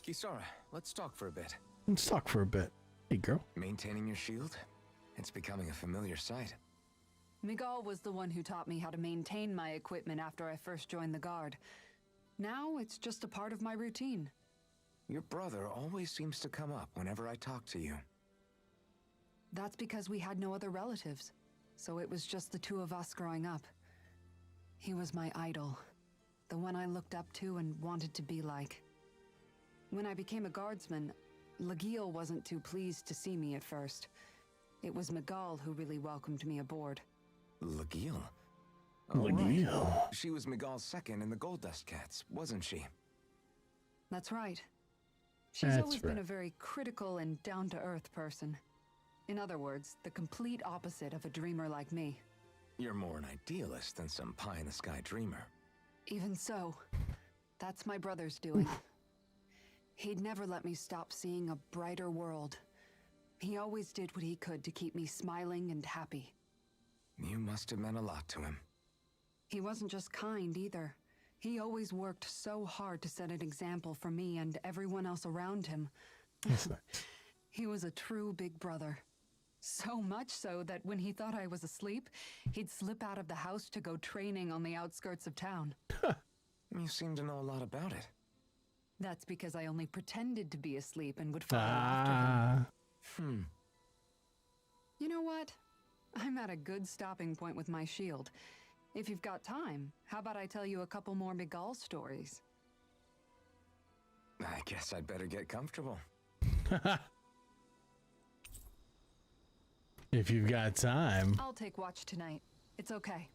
Kisara, let's talk for a bit. Let's talk for a bit. Hey, girl. Maintaining your shield? It's becoming a familiar sight. Miguel was the one who taught me how to maintain my equipment after I first joined the Guard. Now it's just a part of my routine. Your brother always seems to come up whenever I talk to you. That's because we had no other relatives, so it was just the two of us growing up. He was my idol, the one I looked up to and wanted to be like. When I became a guardsman, Legil wasn't too pleased to see me at first. It was Miguel who really welcomed me aboard. Legil? Legil? Right. She was Miguel's second in the Gold Dust Cats, wasn't she? That's right. She's always been a very critical and down-to-earth person. In other words, the complete opposite of a dreamer like me. You're more an idealist than some pie-in-the-sky dreamer. Even so, that's my brother's doing. He'd never let me stop seeing a brighter world. He always did what he could to keep me smiling and happy. You must have meant a lot to him. He wasn't just kind either. He always worked so hard to set an example for me and everyone else around him. That's nice. He was a true big brother. So much so that when he thought I was asleep, he'd slip out of the house to go training on the outskirts of town. You seem to know a lot about it. That's because I only pretended to be asleep and would follow after him. You know what? I'm at a good stopping point with my shield. If you've got time, how about I tell you a couple more Miguel stories? I guess I'd better get comfortable. If you've got time. I'll take watch tonight. It's okay.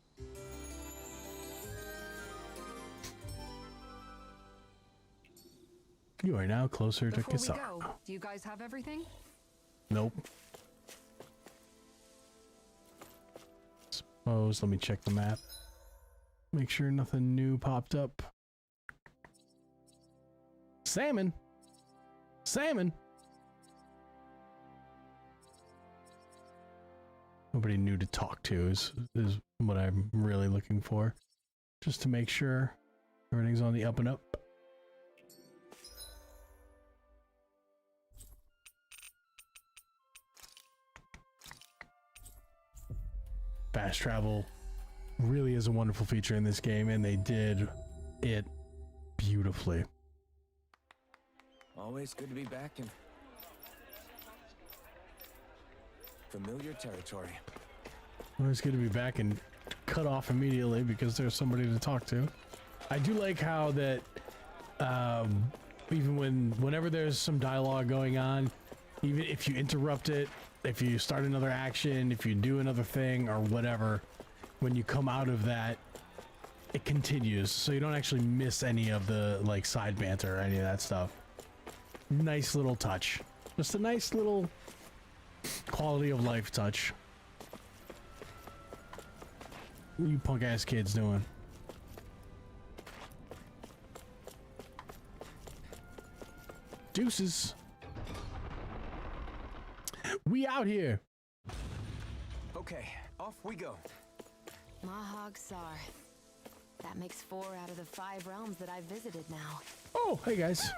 You are now closer to Before we Kisar. go, do you guys have everything? Nope. Suppose, let me check the map. Make sure nothing new popped up. Salmon! Salmon! Nobody new to talk to is what I'm really looking for. Just to make sure everything's on the up and up. Fast travel really is a wonderful feature in this game, and they did it beautifully. Always good to be back in familiar territory. Well, it's good to be back and cut off immediately because there's somebody to talk to. I do like how that even whenever there's some dialogue going on, even if you interrupt it, if you start another action, if you do another thing or whatever, when you come out of that, it continues, so you don't actually miss any of the like side banter or any of that stuff. Nice little touch. Just a nice little quality of life touch. What are you punk ass kids doing? Deuces. We out here. Okay, off we go. Mahag Sar. That makes 4 out of the 5 realms that I've visited now. Oh, hey guys.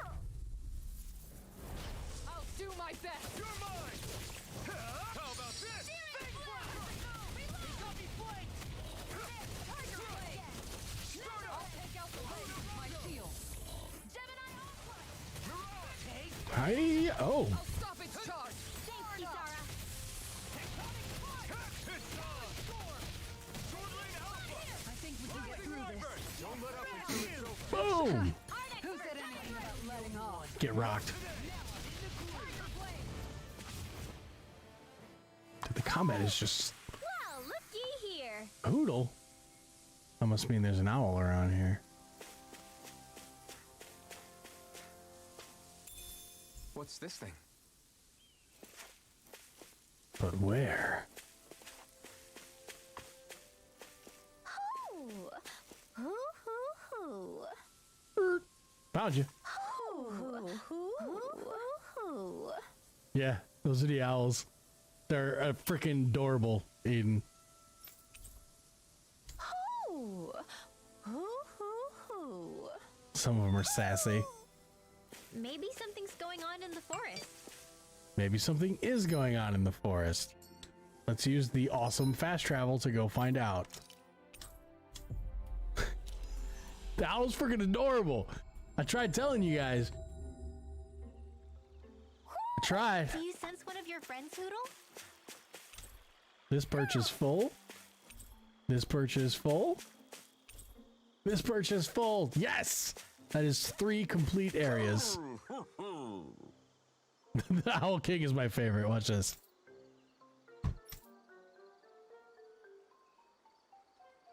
I'll do my best. You're mine! How about this? Big He's got me flanked! Tiger Blade! I'll take out the blade with my shield. Hi. Oh. I'll stop its charge. Thanks, Kisara! I think we can get through this. Don't let up until it's over. Boom. Who said anything about letting off? Get rocked. Dude, the combat is just Well, looky here! poodle. That must mean there's an owl around here. What's this thing? But where? Hoo! Hoo hoo hoo! Found you. Hoo hoo hoo hoo! Yeah, those are the owls. They're freaking adorable, Aiden. Hoo! Hoo hoo hoo! Some of them are sassy. Maybe something's going on in the forest. Maybe something is going on in the forest. Let's use the awesome fast travel to go find out. The owl's freaking adorable. I tried telling you guys. I tried. Do you sense one of your friends, Hoodle? This perch is full. This perch is full. This perch is full. Yes! That is 3 complete areas. The Owl King is my favorite. Watch this.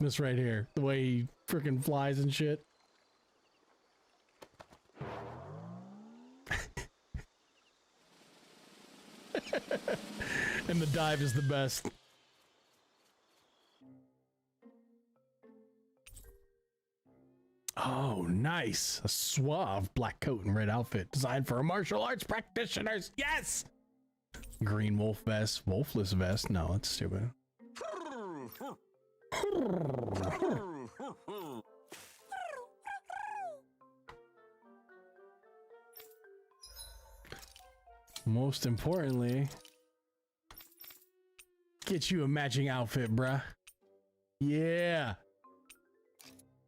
This right here. The way he freaking flies and shit. And the dive is the best. Oh, nice. A suave black coat and red outfit designed for martial arts practitioners. Yes! Green wolf vest. Wolfless vest. No, that's stupid. Most importantly, get you a matching outfit, bruh. Yeah.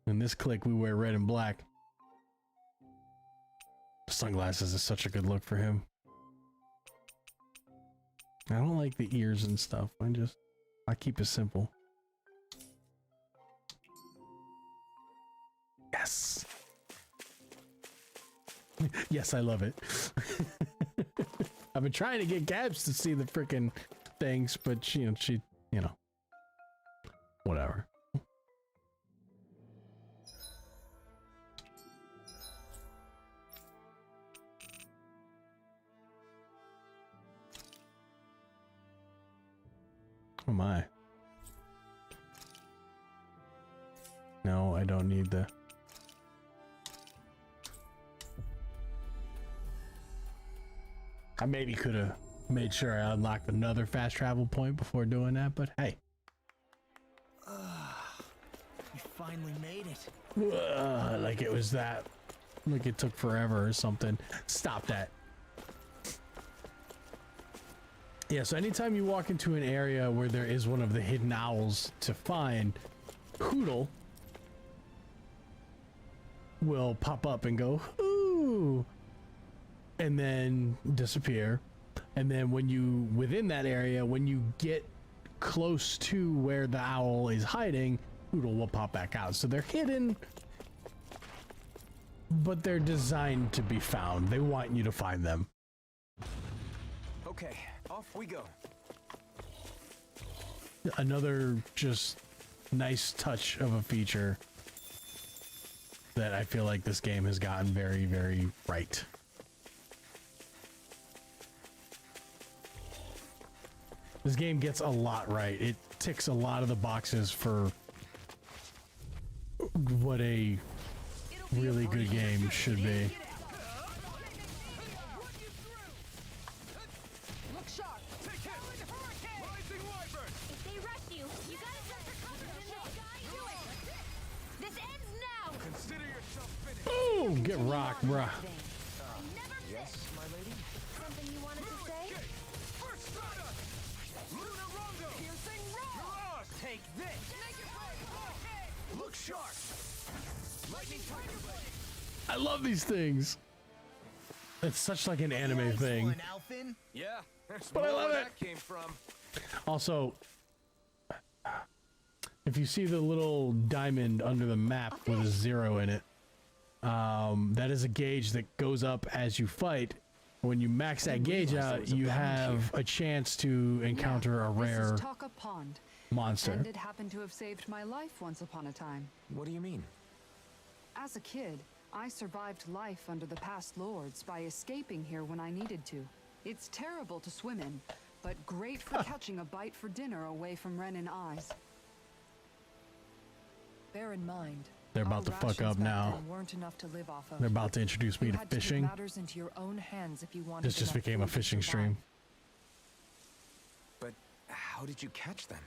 In this clique, we wear red and black. Sunglasses is such a good look for him. I don't like the ears and stuff. I keep it simple. Yes. Yes, I love it. I've been trying to get Gabs to see the freaking things, but she, whatever. Oh my. No, I don't need the... I maybe could have made sure I unlocked another fast travel point before doing that, but hey. You finally made it. Like it was that. Like it took forever or something. Stop that. Yeah, so anytime you walk into an area where there is one of the hidden owls to find, Hoodle will pop up and go, ooh, and then disappear. And then when you, within that area, when you get close to where the owl is hiding, Hoodle will pop back out. So they're hidden, but they're designed to be found. They want you to find them. Okay, off we go. Another just nice touch of a feature that I feel like this game has gotten very, very right. This game gets a lot right. It ticks a lot of the boxes for what a really good game should be. Look sharp. Take him. Rising Wyvern. If they rush you, you gotta jump for cover and then let the guy do it. This ends now. Consider yourself finished. Boom! Get rocked, bruh. Yes, my lady? Something you wanted to say? First strata! Luna Rondo! Piercing roll. Mirage! Take this! Look sharp! Lightning Tiger Blade! I love these things. It's such like an anime Nice thing. one, Alphin. Yeah, that's But I more love where it. that came from. Also, if you see the little diamond under the map with a 0 in it, that is a gauge that goes up as you fight. When you max that gauge out, you have a chance to encounter a This rare is Taka Pond, monster. and it happened to have saved my life once upon a time. What do you mean? As a kid, I survived life under the past lords by escaping here when I needed to. It's terrible to swim in, but great for catching a bite for dinner away from Renin eyes. Bear in mind, They're about our to fuck rations up back now. then weren't enough to live off of. They're about to introduce me You to had to take fishing. matters into your own hands if you wanted This just enough became a food to fishing survive. stream. But how did you catch them?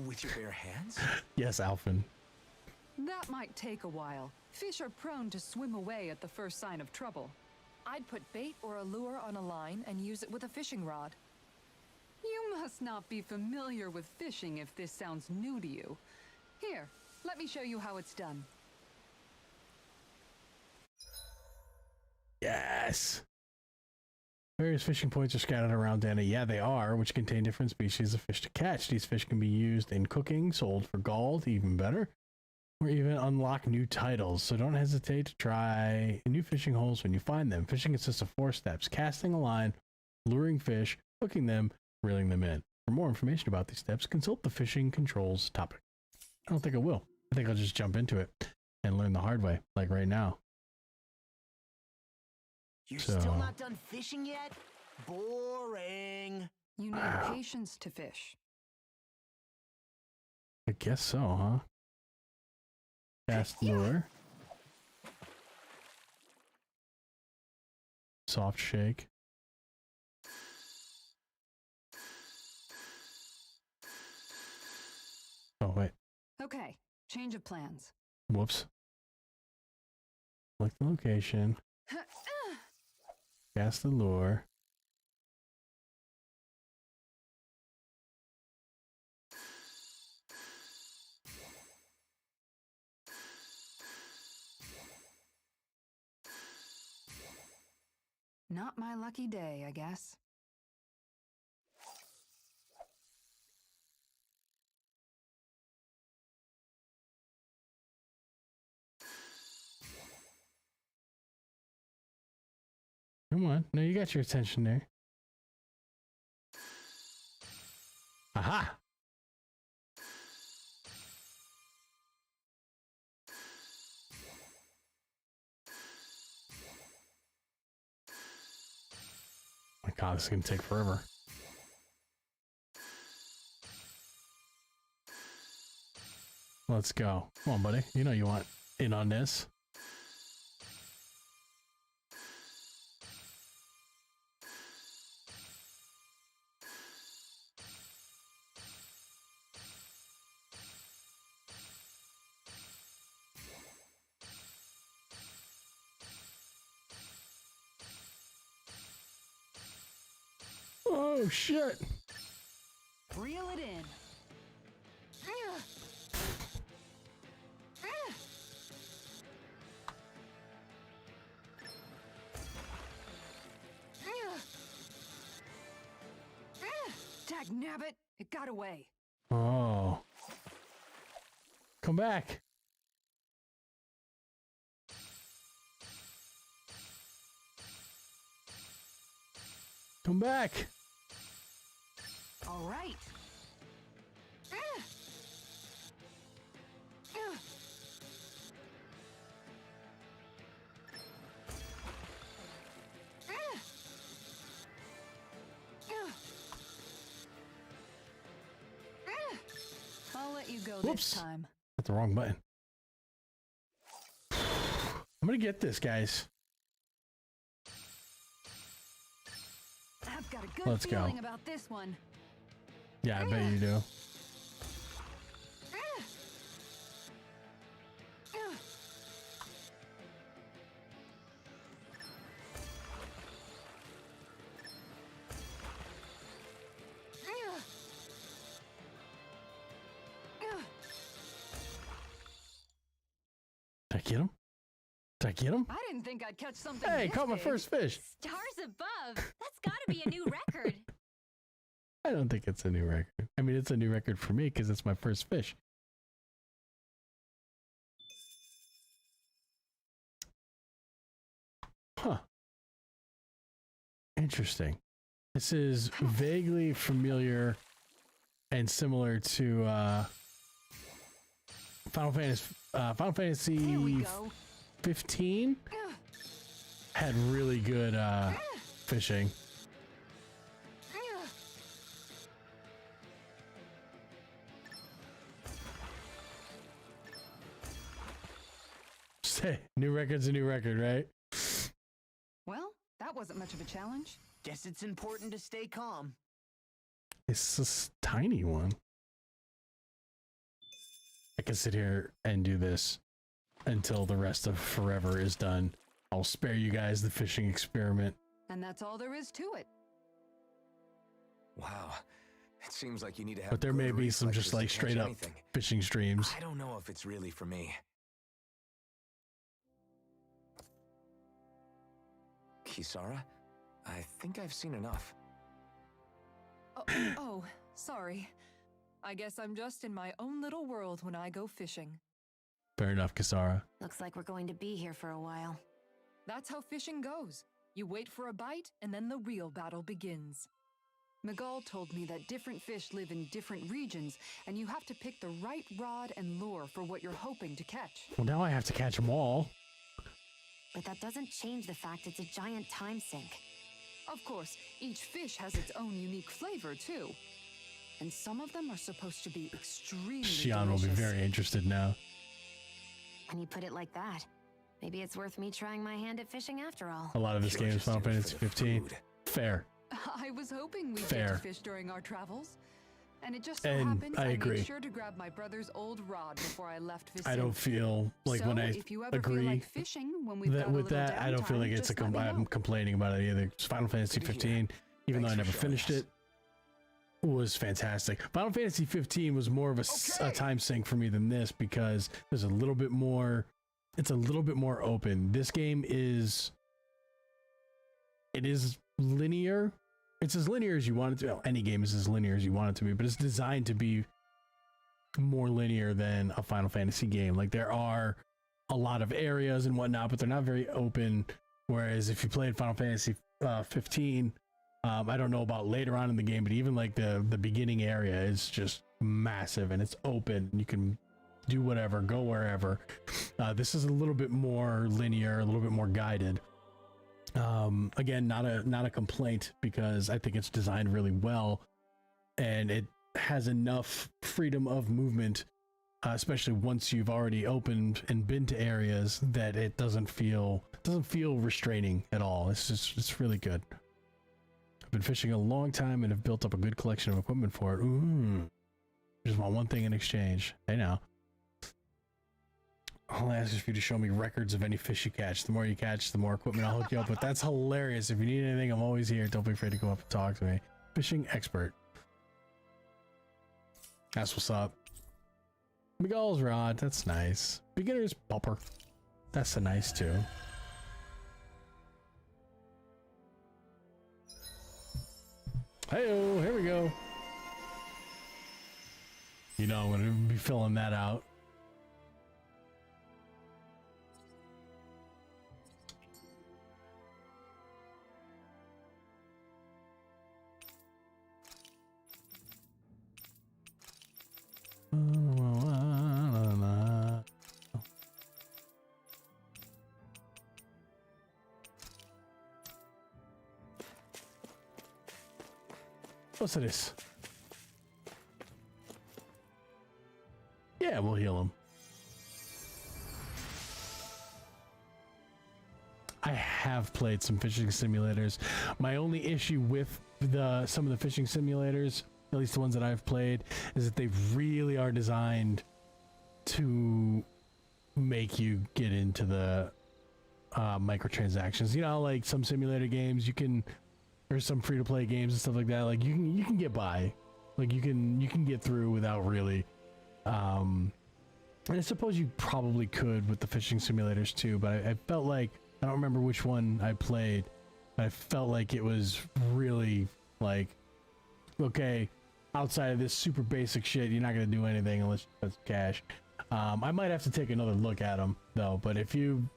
With your bare hands? Yes, Alphin. That might take a while. Fish are prone to swim away at the first sign of trouble. I'd put bait or a lure on a line and use it with a fishing rod. You must not be familiar with fishing if this sounds new to you. Here, let me show you how it's done. Yes. Various fishing points are scattered around Dana. Yeah, they are, which contain different species of fish to catch. These fish can be used in cooking, sold for gold, even better, or even unlock new titles. So don't hesitate to try new fishing holes when you find them. Fishing consists of 4 steps: casting a line, luring fish, hooking them, reeling them in. For more information about these steps, consult the fishing controls topic. I don't think I will. I think I'll just jump into it and learn the hard way, like right now. You're So- still not done fishing yet? Boring. You need patience to fish. I guess so, huh? Cast lure. Soft shake. Oh, wait. Okay, change of plans. Whoops. Select the location. Cast the lure. Not my lucky day, I guess. Come on. No, you got your attention there. Aha! My God, this is gonna take forever. Let's go. Come on, buddy. You know you want in on this. Oh, shit. Reel it in. Dagnabbit, it got away. Oh. Come back. Come back. All right. I'll let you go Whoops. this time. Hit the wrong button. I'm gonna get this, guys. I've got a good Let's go. feeling about this one. Yeah, I bet you do. Did I get him? Did I get him? I didn't think I'd catch something. Hey, this caught my big. first fish. Stars above. That's gotta be a new record. I don't think it's a new record. I mean, it's a new record for me because it's my first fish. Huh. Interesting. This is vaguely familiar and similar to Final Fantasy Here we go. 15 had really good fishing. Say, new record's a new record, right? Well, that wasn't much of a challenge. Guess it's important to stay calm. It's this tiny one. I can sit here and do this until the rest of forever is done. I'll spare you guys the fishing experiment. And that's all there is to it. Wow. It seems like you need to have But there may good be some just reflexes to like catch straight up anything. fishing streams. I don't know if it's really for me. Kisara? I think I've seen enough. Oh, sorry. I guess I'm just in my own little world when I go fishing. Fair enough, Kisara. Looks like we're going to be here for a while. That's how fishing goes. You wait for a bite, and then the real battle begins. Miguel told me that different fish live in different regions, and you have to pick the right rod and lure for what you're hoping to catch. Well, now I have to catch them all. But that doesn't change the fact it's a giant time sink. Of course, each fish has its own unique flavor, too. And some of them are supposed to be extremely Xian will be delicious. very interested now. When you put it like that. Maybe it's worth me trying my hand at fishing after all. A lot of this game is Final Fantasy 15. Fair. I was hoping we'd Fair. get to fish during our travels. And it just so And happens I agree. made sure to grab my brother's old rod before I left Vicin. I don't feel like so when I if you ever agree feel like fishing when we've that got a with little that, I don't feel downtime, like it's just a let me I'm know. complaining about it either. It's Final Fantasy 15, even though I Thanks never for showing finished us. it, was fantastic. Final Fantasy 15 was more of a time sink for me than this because there's a little bit more. It's a little bit more open. This game is. It is linear. It's as linear as you want it to. Well, any game is as linear as you want it to be, but it's designed to be more linear than a Final Fantasy game. Like there are a lot of areas and whatnot, but they're not very open. Whereas if you played Final Fantasy 15, I don't know about later on in the game, but even like the beginning area is just massive and it's open. You can do whatever, go wherever. This is a little bit more linear, a little bit more guided. Again, not a complaint because I think it's designed really well and it has enough freedom of movement, especially once you've already opened and been to areas, that it doesn't feel restraining at all. It's really good. I've been fishing a long time and have built up a good collection of equipment for it. Ooh, just want one thing in exchange. Hey now. All I ask is for you to show me records of any fish you catch. The more you catch, the more equipment I'll hook you up with. That's hilarious. If you need anything, I'm always here. Don't be afraid to go up and talk to me. Fishing expert. That's what's up. Miguel's rod. That's nice. Beginner's bumper. That's a nice too. Hey-oh, here we go. You know, I'm going to be filling that out. What's this? Yeah, we'll heal him. I have played some fishing simulators. My only issue with some of the fishing simulators, at least the ones that I've played, is that they really are designed to make you get into the microtransactions. You know, like some simulator games, you can, or some free-to-play games and stuff like that. Like you can get by, like you can get through without really. And I suppose you probably could with the fishing simulators too. But I felt like, I don't remember which one I played, but I felt like it was really like, okay, outside of this super basic shit, you're not gonna do anything unless you put some cash. I might have to take another look at them though. But if you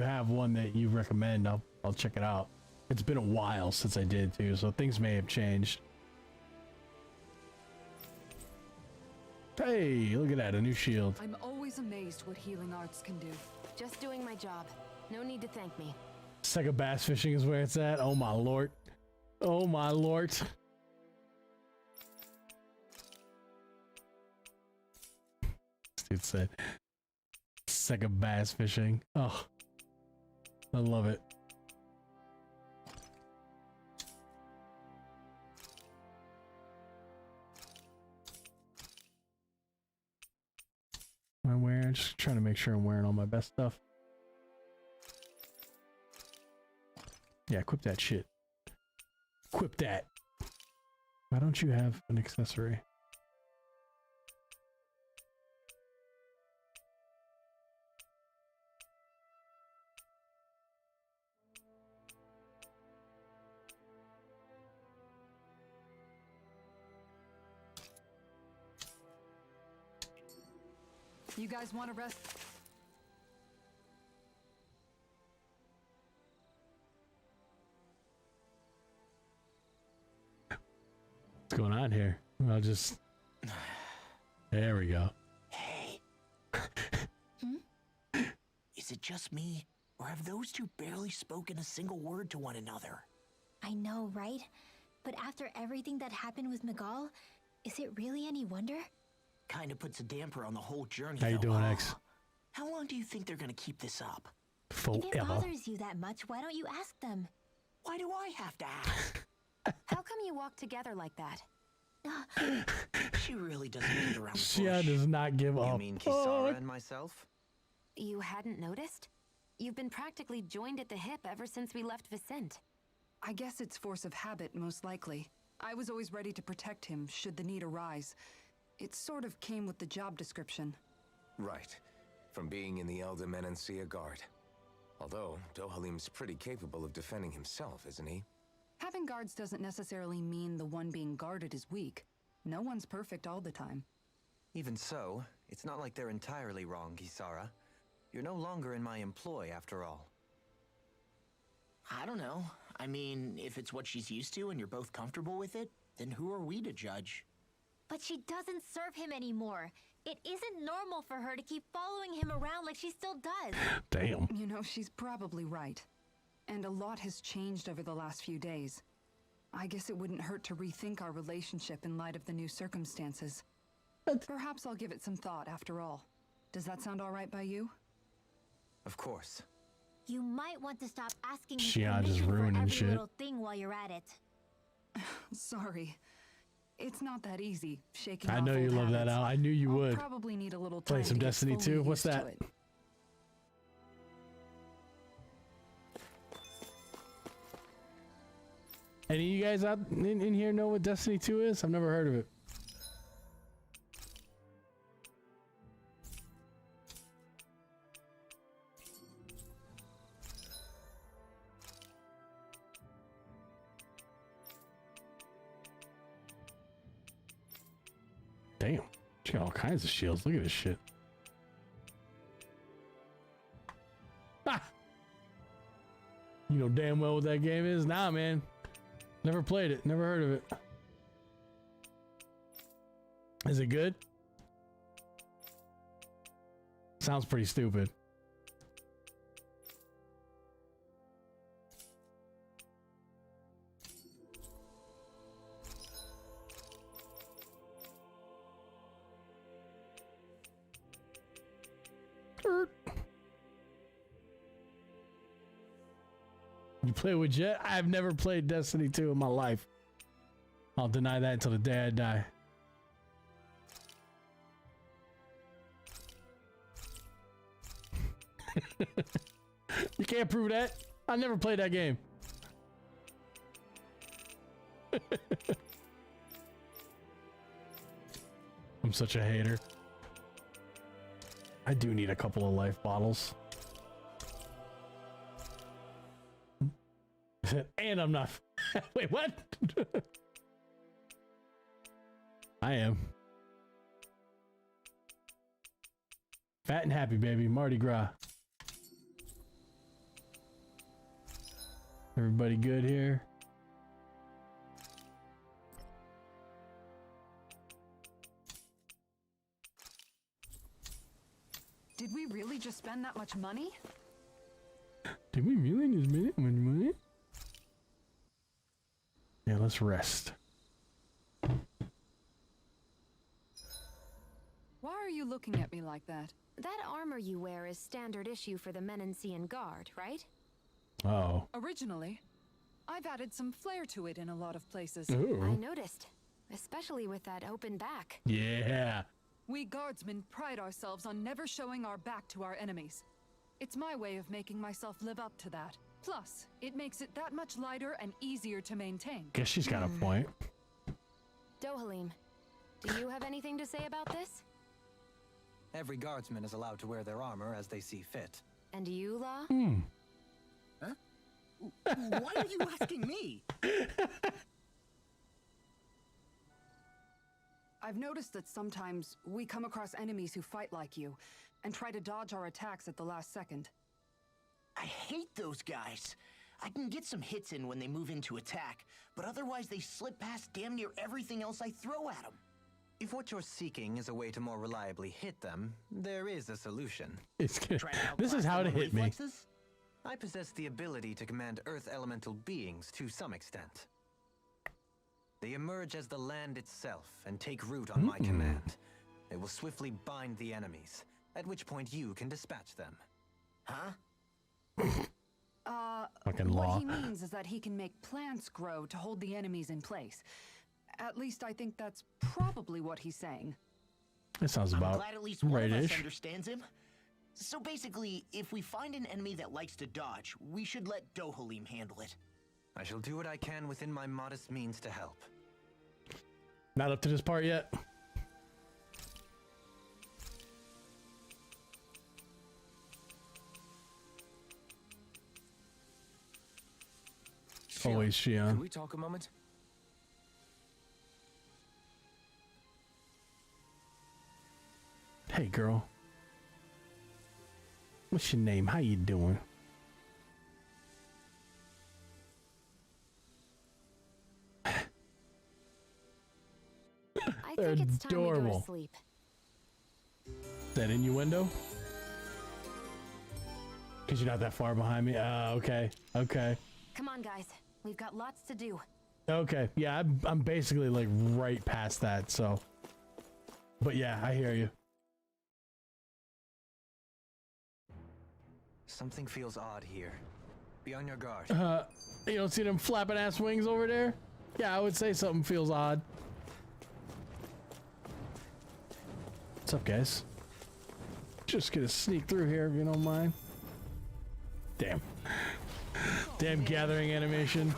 have one that you recommend, I'll check it out. It's been a while since I did too, so things may have changed. Hey, look at that, a new shield. I'm always amazed what healing arts can do. Just doing my job. No need to thank me. Sega bass fishing is where it's at. Oh my lord. Oh my lord. This dude said Sega bass fishing. Oh, I love it. I'm wearing, just trying to make sure I'm wearing all my best stuff. Yeah, equip that shit. Equip that. Why don't you have an accessory? You guys want to rest? What's going on here? I'll just... There we go. Hey. Is it just me, or have those two barely spoken a single word to one another? I know, right? But after everything that happened with Miguel, is it really any wonder? Kinda puts a damper on the whole journey. How you though, doing, huh? X? How long do you think they're gonna keep this up? If it Forever. bothers you that much, why don't you ask them? Why do I have to ask? How come you walk together like that? She really doesn't get around the Shia bush. does not give You up. mean Kisara and myself? You hadn't noticed? You've been practically joined at the hip ever since we left Vicente. I guess it's force of habit, most likely. I was always ready to protect him should the need arise. It sort of came with the job description. Right. From being in the Elder Menancia Guard. Although, Dohalim's pretty capable of defending himself, isn't he? Having guards doesn't necessarily mean the one being guarded is weak. No one's perfect all the time. Even so, it's not like they're entirely wrong, Kisara. You're no longer in my employ, after all. I don't know. I mean, if it's what she's used to and you're both comfortable with it, then who are we to judge? But she doesn't serve him anymore. It isn't normal for her to keep following him around like she still does. Damn. You know, she's probably right. And a lot has changed over the last few days. I guess it wouldn't hurt to rethink our relationship in light of the new circumstances. Perhaps I'll give it some thought after all. Does that sound all right by you? Of course. You might want to stop asking his Shia just permission for ruining every shit. little thing while you're at it. Sorry. It's not that easy, shaking I off know you old love that, habits. Al. I knew you I'll would. probably need a little Play time some to get Destiny fully 2? What's used to that? it. Any of you guys out in here know what Destiny 2 is? I've never heard of it. Damn. She got all kinds of shields. Look at this shit. Ah! You know damn well what that game is? Nah, man. Never played it. Never heard of it. Is it good? Sounds pretty stupid. You play with Jet? I've never played Destiny 2 in my life. I'll deny that until the day I die. You can't prove that. I never played that game. I'm such a hater. I do need a couple of life bottles. And I'm not. Wait, what? I am. Fat and happy, baby. Mardi Gras. Everybody good here? Did we really just spend that much money? Did we really just spend that much money? Yeah, let's rest. Why are you looking at me like that? That armor you wear is standard issue for the Menancian Guard, right? Oh. Originally, I've added some flair to it in a lot of places. Ooh. I noticed, especially with that open back. Yeah. We guardsmen pride ourselves on never showing our back to our enemies. It's my way of making myself live up to that. Plus, it makes it that much lighter and easier to maintain. Guess she's got a point. Dohalim, do you have anything to say about this? Every guardsman is allowed to wear their armor as they see fit. And you, Law? Huh? Why are you asking me? I've noticed that sometimes we come across enemies who fight like you and try to dodge our attacks at the last second. I hate those guys. I can get some hits in when they move into attack, but otherwise they slip past damn near everything else I throw at them. If what you're seeking is a way to more reliably hit them, there is a solution. It's good. Try to This outclass is how to them on hit me. reflexes? I possess the ability to command Earth elemental beings to some extent. They emerge as the land itself and take root on my command. They will swiftly bind the enemies, at which point you can dispatch them. Huh? Fucking what law. he means is that he can make plants grow to hold the enemies in place. At least I think that's probably what he's saying. That sounds I'm about glad at least one of us right-ish. understands him. So basically, if we find an enemy that likes to dodge, we should let Haleem handle it. I shall do what I can within my modest means to help. Not up to this part yet. Always Can Shion. we talk a moment? Hey, girl. What's your name? How you doing? I They're think it's time we go adorable. to sleep. That innuendo? Because you're not that far behind me? Okay. Okay. Come on, guys. We've got lots to do. Okay. Yeah, I'm basically like right past that, so. But yeah, I hear you. Something feels odd here. Be on your guard. You don't see them flapping ass wings over there? Yeah, I would say something feels odd. What's up, guys? Just gonna sneak through here if you don't mind. Damn. Damn gathering animation.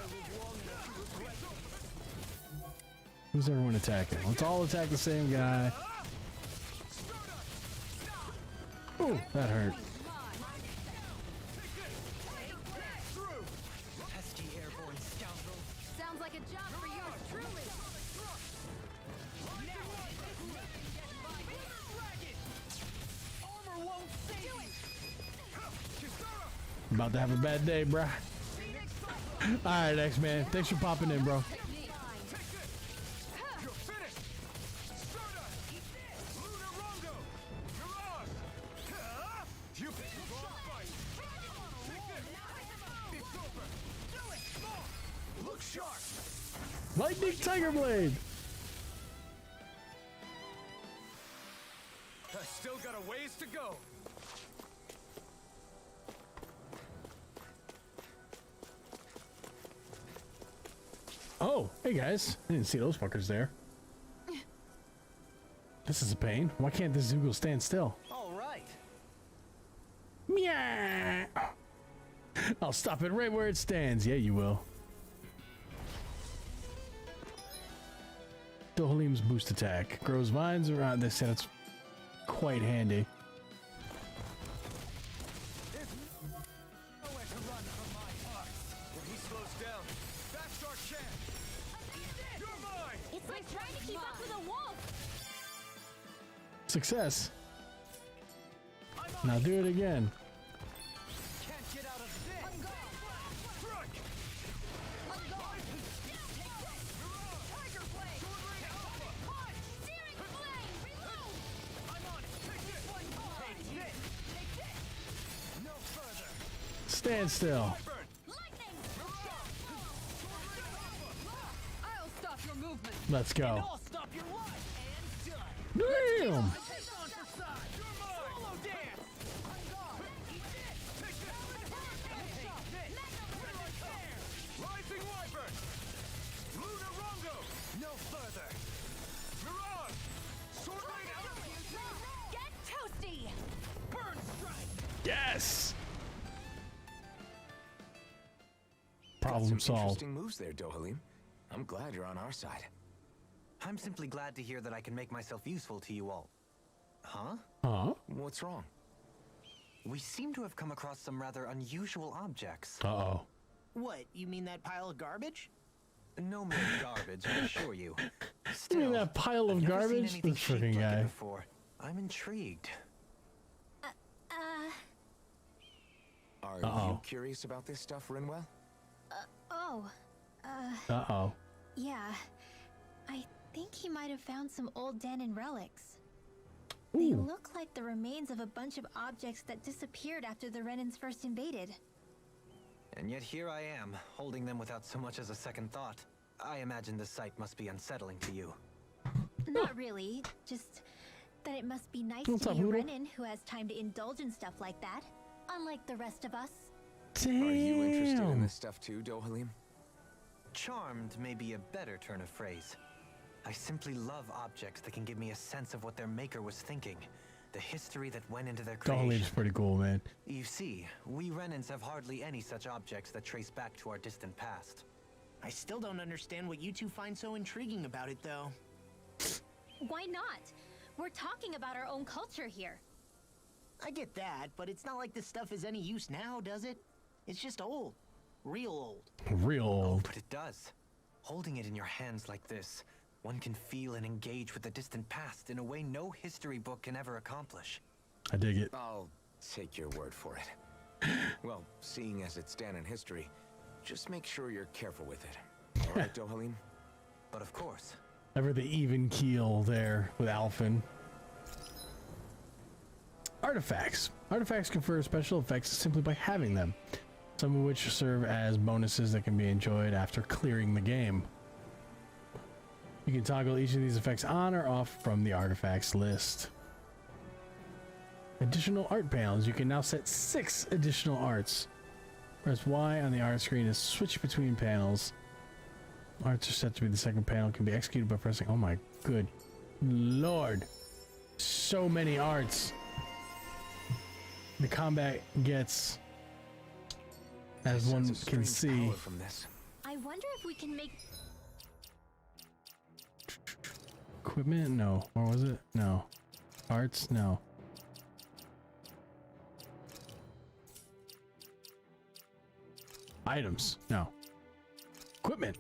Who's everyone attacking? Let's all attack the same guy. Ooh, that hurt. Sounds like a job for you, truly. About to have a bad day, bruh. Alright, X-Man. Thanks for popping in, bro. Lightning Tiger Blade! I still got a ways to go. Oh, hey guys. I didn't see those fuckers there. This is a pain. Why can't this Zoogle stand still? All right. Meow. I'll stop it right where it stands. Yeah, you will. Haleem's boost attack grows vines around this, and it's quite handy. Nowhere to run from my heart. When he slows down, that's our chance. You're mine. It's like trying to keep up with a wolf. Success. Now do it again. Can't get out of this. I'm gone. Strike. I'm gone. Tiger blade. Punch. Searing flame. Reload. I'm on it. Take this. Take this. Take this. No further. Stand still. Lightning. I'll stop your movement. Let's go. I'll stop your life. And done. Damn. Take on for size. Solo dance. I'm gone. Eat this. Take this. Rising Wyvern. Lunar Rongo. No further. Mirage. Sword Rain out. Get toasty. Burn strike. Yes. Got Problem some solved. interesting moves there, Haleem. I'm glad you're on our side. I'm simply glad to hear that I can make myself useful to you all. Huh? Huh? What's wrong? We seem to have come across some rather unusual objects. Uh-oh. What, you mean that pile of garbage? No mere garbage, I assure you. You Still, mean that pile of I've never seen garbage? anything This shaped freaking like it guy. before. I'm intrigued. Are Uh-oh. you curious about this stuff, Rinwell? Uh-oh. Yeah. I think he might have found some old Danon relics. They Ooh. look like the remains of a bunch of objects that disappeared after the Renans first invaded. And yet here I am, holding them without so much as a second thought. I imagine this sight must be unsettling to you. Not really, just that it must be nice What's to up, be a Hoodle? Renan who has time to indulge in stuff like that, unlike the rest of us. Damn. Are you interested in this stuff too, Haleem? Charmed may be a better turn of phrase. I simply love objects that can give me a sense of what their maker was thinking, the history that went into their creation. Dohaleem's pretty cool, man. You see, we Renans have hardly any such objects that trace back to our distant past. I still don't understand what you two find so intriguing about it, though. Why not? We're talking about our own culture here. I get that, but it's not like this stuff is any use now, does it? It's just old. Real old. Real old. But it does. Holding it in your hands like this, one can feel and engage with the distant past in a way no history book can ever accomplish. I dig it. I'll take your word for it. Well, seeing as it's Dan in history, just make sure you're careful with it. All right, Haleem? But of course. Ever the even keel there with Alphen. Artifacts. Artifacts confer special effects simply by having them, some of which serve as bonuses that can be enjoyed after clearing the game. You can toggle each of these effects on or off from the artifacts list. Additional art panels. You can now set 6 additional arts. Press Y on the art screen to switch between panels. Arts are set to be the second panel. Can be executed by pressing. Oh my good lord. So many arts. The combat gets, as one can see. From this. I wonder if we can make... Equipment? No. Or was it? No. Arts? No. Items? No. Equipment?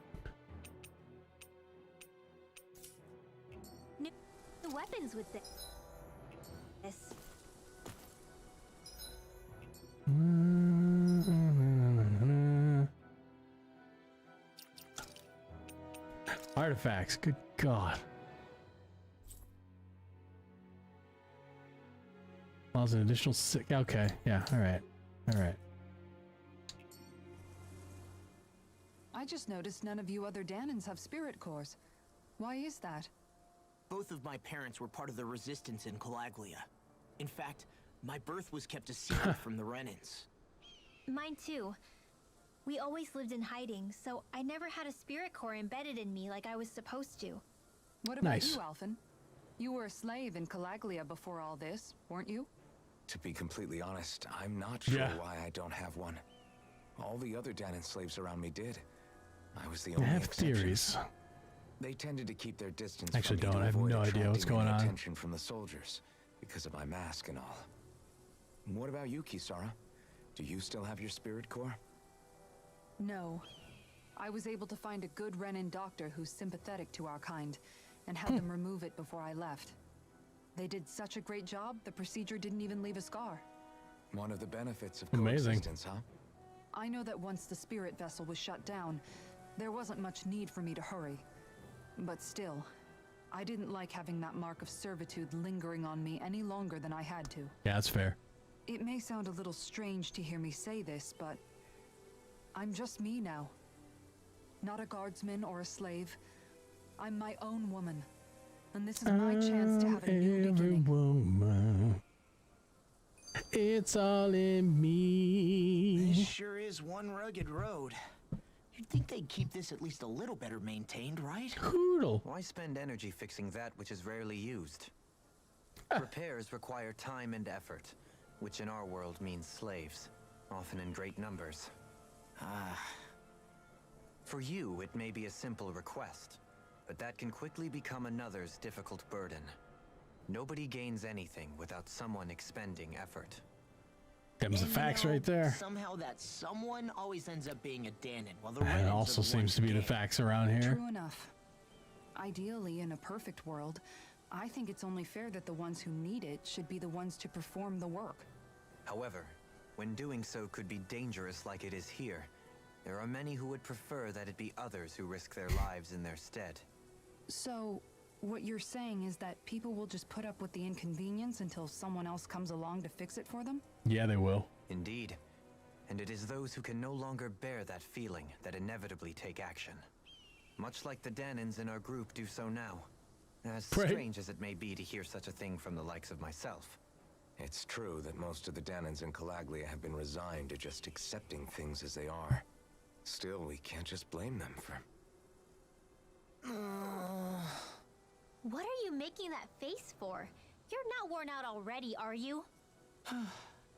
new weapons with this. Artifacts. Good God. Allows an additional 6. Okay. Yeah. All right. All right. I just noticed none of you other Danans have spirit cores. Why is that? Both of my parents were part of the resistance in Calaglia. In fact, my birth was kept a secret from the Renans. Mine too. We always lived in hiding, so I never had a spirit core embedded in me like I was supposed to. What about Nice. you, Alphen? You were a slave in Calaglia before all this, weren't you? To be completely honest, I'm not sure Yeah. why I don't have one. All the other Danan slaves around me did. I was the I only have exception. theories. They tended to keep their distance Actually from me don't. to I have avoid no idea what's attracting going any on. attention from the soldiers because of my mask and all. What about you, Kisara? Do you still have your spirit core? No. I was able to find a good Renan doctor who's sympathetic to our kind, and had them remove it before I left. They did such a great job, the procedure didn't even leave a scar. One of the benefits of Amazing. coexistence, huh? I know that once the spirit vessel was shut down, there wasn't much need for me to hurry. But still, I didn't like having that mark of servitude lingering on me any longer than I had to. Yeah, that's fair. It may sound a little strange to hear me say this, but I'm just me now. Not a guardsman or a slave. I'm my own woman. And this is my chance to have a new Every beginning. woman. It's all in me. This sure is one rugged road. You'd think they'd keep this at least a little better maintained, right? Poodle. Why spend energy fixing that which is rarely used? Repairs require time and effort, which in our world means slaves, often in great numbers. For you, it may be a simple request, but that can quickly become another's difficult burden. Nobody gains anything without someone expending effort. Them's the And, facts you know, right there. Somehow that someone always ends up being a Danan, while the And Renans it are also the seems ones to be who the gain. facts around here. True enough. Ideally, in a perfect world, I think it's only fair that the ones who need it should be the ones to perform the work. However, when doing so could be dangerous like it is here, there are many who would prefer that it be others who risk their lives in their stead. So, what you're saying is that people will just put up with the inconvenience until someone else comes along to fix it for them? Yeah, they will. Indeed. And it is those who can no longer bear that feeling that inevitably take action. Much like the Danans in our group do so now. As Right. strange as it may be to hear such a thing from the likes of myself. It's true that most of the Danans in Calaglia have been resigned to just accepting things as they are. Still, we can't just blame them for... What are you making that face for? You're not worn out already, are you?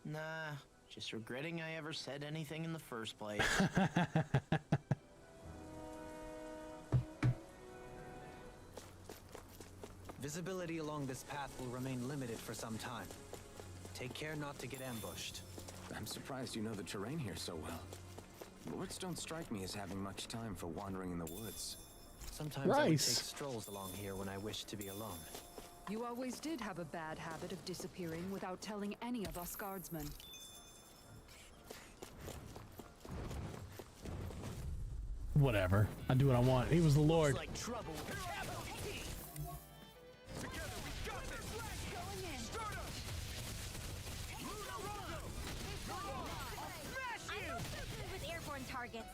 Nah, just regretting I ever said anything in the first place. Visibility along this path will remain limited for some time. Take care not to get ambushed. I'm surprised you know the terrain here so well. Lords don't strike me as having much time for wandering in the woods. Sometimes I would take strolls along here when I wish to be alone. You always did have a bad habit of disappearing without telling any of us guardsmen. Whatever. I do what I want. He was the Lord. Like trouble. Together we got this. Going in. Start us. Smash you. I'm so good with airborne targets.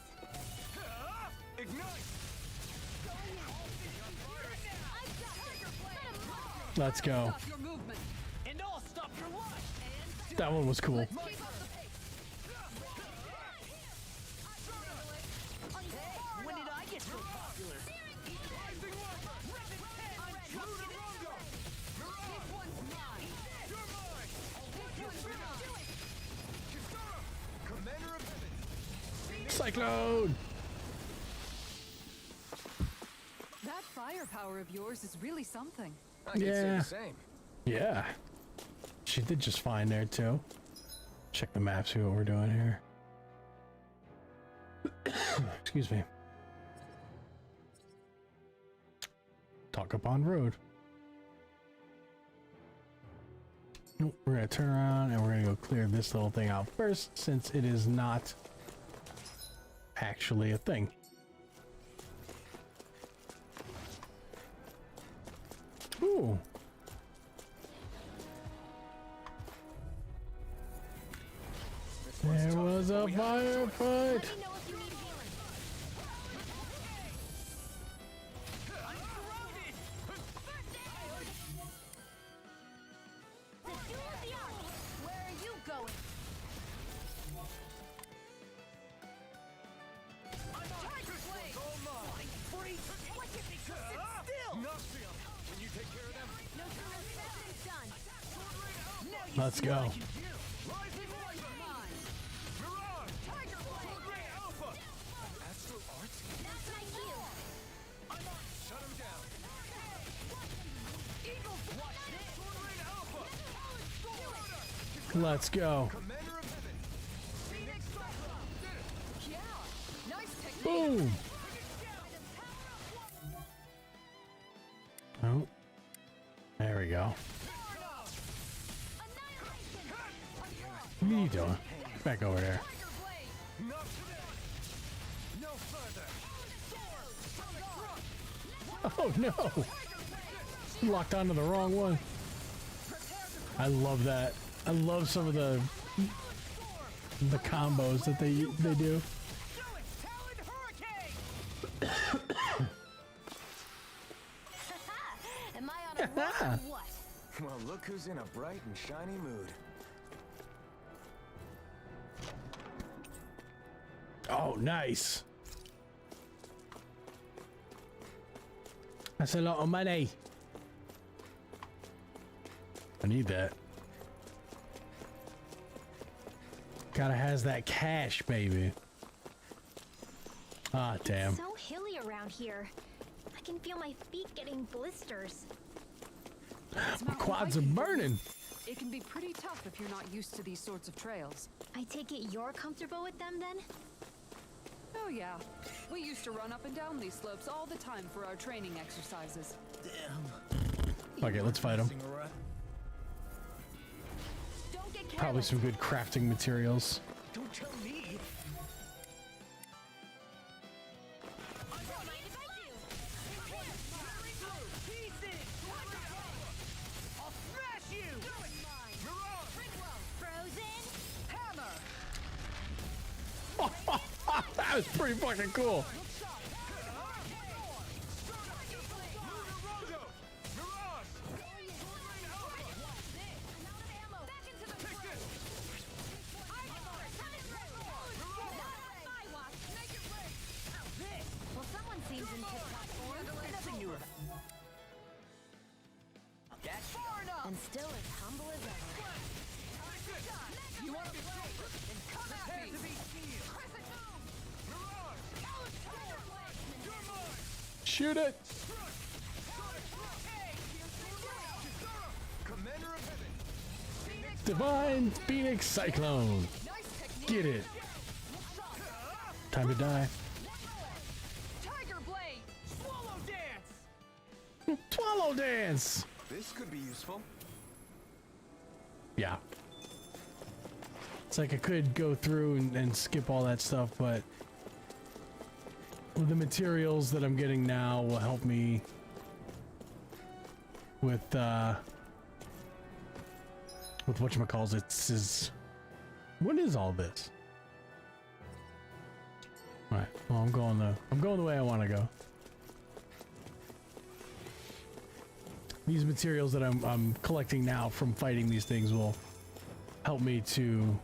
Ignite. Let's go. Stop your movement. And I'll stop your life. That one was cool. Keep up the pace. When did I get so popular? Cyclone! That firepower of yours is really something. I could say the same. Yeah. She did just fine there, too. Check the map, see what we're doing here. Excuse me. Talk upon road. Nope, we're gonna turn around and we're gonna go clear this little thing out first, since it is not actually a thing. Ooh. There was a firefight. Where are you going? Let's go. Let's go. Boom. Oh. There we go. What are you doing? Back over there. Oh no! Locked onto the wrong one. I love that. I love some of the combos that they do. Am I on a roll or what? Well, look who's in a bright and shiny mood. Oh, nice. That's a lot of money. I need that. Gotta has that cash, baby. Ah, damn. It's so hilly around here. I can feel my feet getting blisters. My quads are burning. It can be pretty tough if you're not used to these sorts of trails. I take it you're comfortable with them then? Oh yeah. We used to run up and down these slopes all the time for our training exercises. Damn. Okay, let's fight them. Probably some good crafting materials. Don't tell me. I'll smash you. That was pretty fucking cool. Shoot it! Divine Phoenix Cyclone! Get it! Time to die. Tiger Blade! Swallow dance! Swallow dance! This could be useful. Yeah. It's like I could go through and skip all that stuff, but the materials that I'm getting now will help me with whatchamacallit is what is all this? Alright, well I'm going the way I want to go. These materials that I'm collecting now from fighting these things will help me to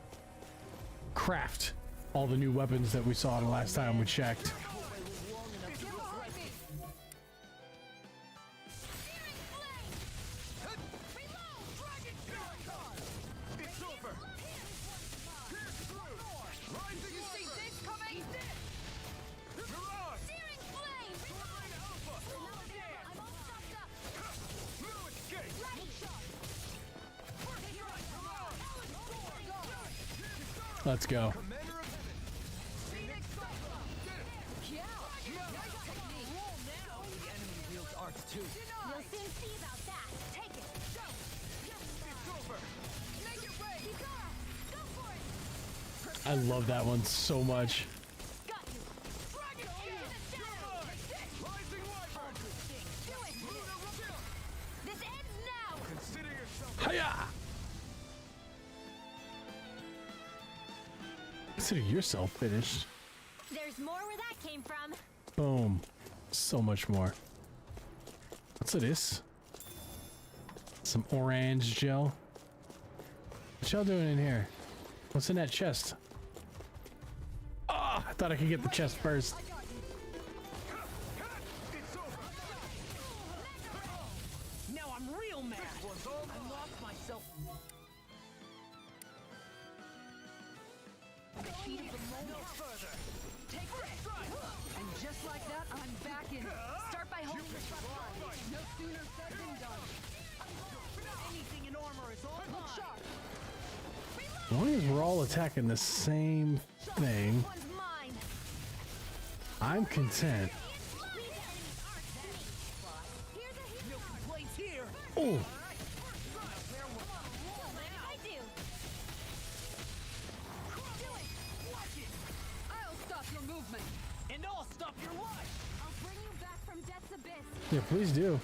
craft all the new weapons that we saw the last time we checked. Let's go. I love that one so much. Hiya! Consider yourself finished. There's more where that came from. Boom. So much more. What's this? Some orange gel. What y'all doing in here? What's in that chest? Oh, I thought I could get the chest first. Now I'm real mad. I lost myself. The heat of the moment. No further. Take this. And just like that, I'm back in it. Start by holding the front line. No sooner said than done. Anything in armor is all mine. Look sharp. As long as we're all attacking the same thing, I'm content. Oh! I'll stop your movement. And I'll stop your life. I'll bring you back from death's abyss. Yeah, please do.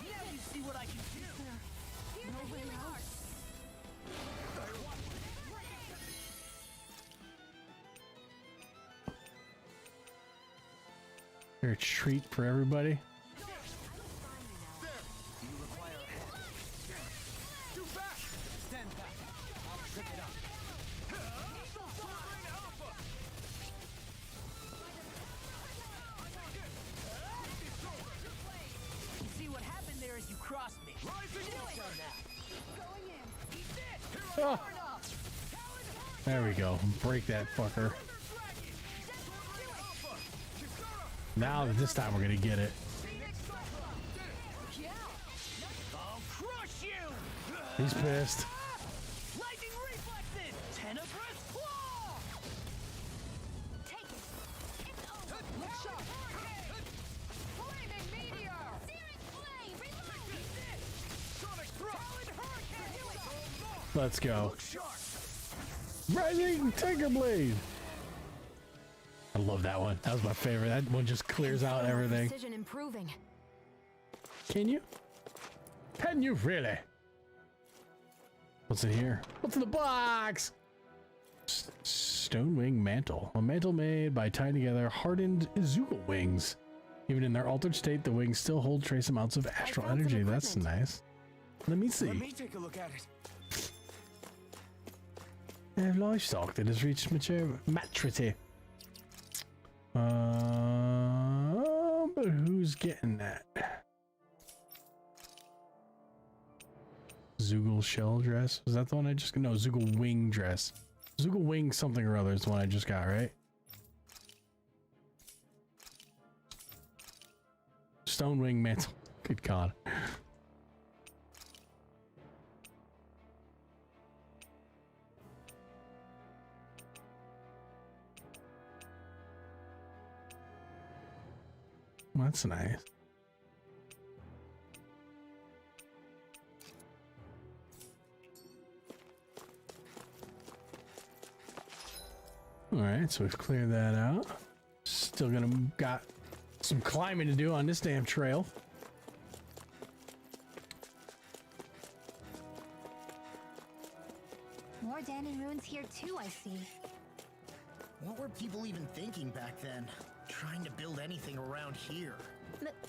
Now you see what I can do. Here's the healing heart. There a treat for everybody. See what happened there is you crossed me. Oh. There we go. Break that fucker. Now this time we're gonna get it. I'll crush you. He's pissed. Lightning reflexes. Tenebrous claw. Take it. It's over. Look sharp. Flaming meteor. Searing flame. Reload. Sonic thrust. Hurricane. Let's go. Look sharp. Rising Tiger Blade. I love that one. That was my favorite. That one just clears out everything. Precision improving. Can you? Can you really? What's in here? What's in the box? Stonewing mantle. A mantle made by tying together hardened Zoogle wings. Even in their altered state, the wings still hold trace amounts of astral energy. That's nice. Let me see. Let me take a look at it. They have livestock that has reached maturity. But who's getting that? Zoogle shell dress? Was that the one I just got? No, Zoogle wing dress. Zoogle wing something or other is the one I just got, right? Stone wing mantle. Good God. Well, that's nice. All right, so we've cleared that out. Still got some climbing to do on this damn trail. More Danon ruins here too, I see. What were people even thinking back then? Trying to build anything around here.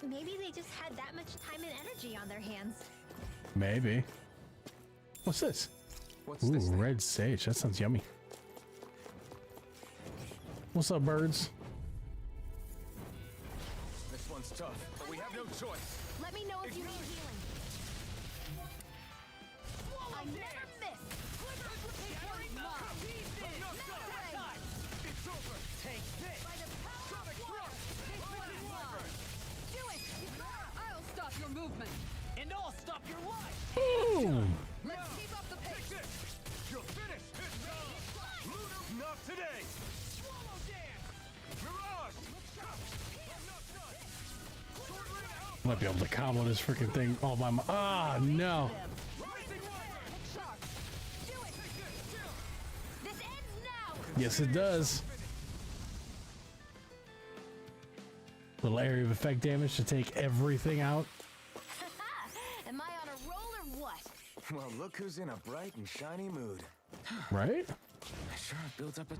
Maybe they just had that much time and energy on their hands. Maybe. What's this? What's Ooh, this thing? red sage. That sounds yummy. What's up, birds? This one's tough, but we have no choice. Let me know if you need healing. I never miss. It's over. Take this. By the power of water, this one is mine. Do it! I'll stop your movement. And I'll stop your life! Boom! Let's keep up the pace. Take this. You're finished. Lunar, not today. Swallow dance. Mirage. I'm not done. Sword Ring Alpha. Might be able to combo this freaking thing all by my. Ah, no. Rising Wyvern. Shark. Do it! This ends now. Yes, it does. Little area of effect damage to take everything out. Am I on a roll or what? Well, look who's in a bright and shiny mood. Right? I sure built up a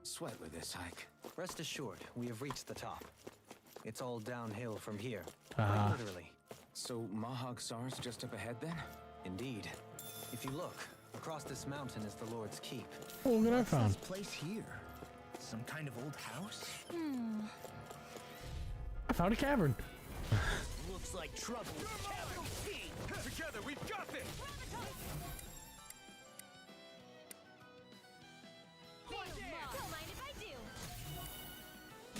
sweat with this hike. Rest assured, we have reached the top. It's all downhill from here. Uh-huh. Quite literally. So Mahag Sar's just up ahead then? Indeed. If you look, across this mountain is the Lord's Keep. Oh, look what I found. This place here? Some kind of old house? I found a cavern. Looks like trouble with capital T. Together, we've got this. Don't mind if I do.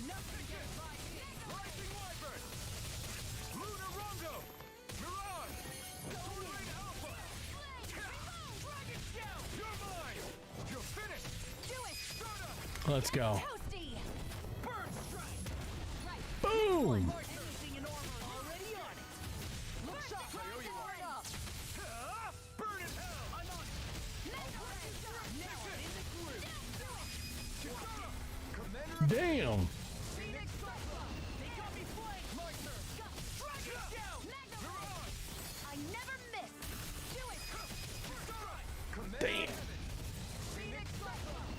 Nothing gets Rising Wyvern. Lunar Rongo. Mirage. Sword Ring Alpha. Dragon Shout. You're mine. You're finished. Do it. Start up. Let's go. Toasty. Burn strike. Boom! Anything in armor already on it. Look sharp. I owe you one. Burn in hell. I'm on. Now I'm in the groove. Commander. Damn! Phoenix Cyclone. They got me flanked. My turn. Dragon Shout. Mirage. I never miss. Do it. Commander. Damn! Phoenix Cyclone.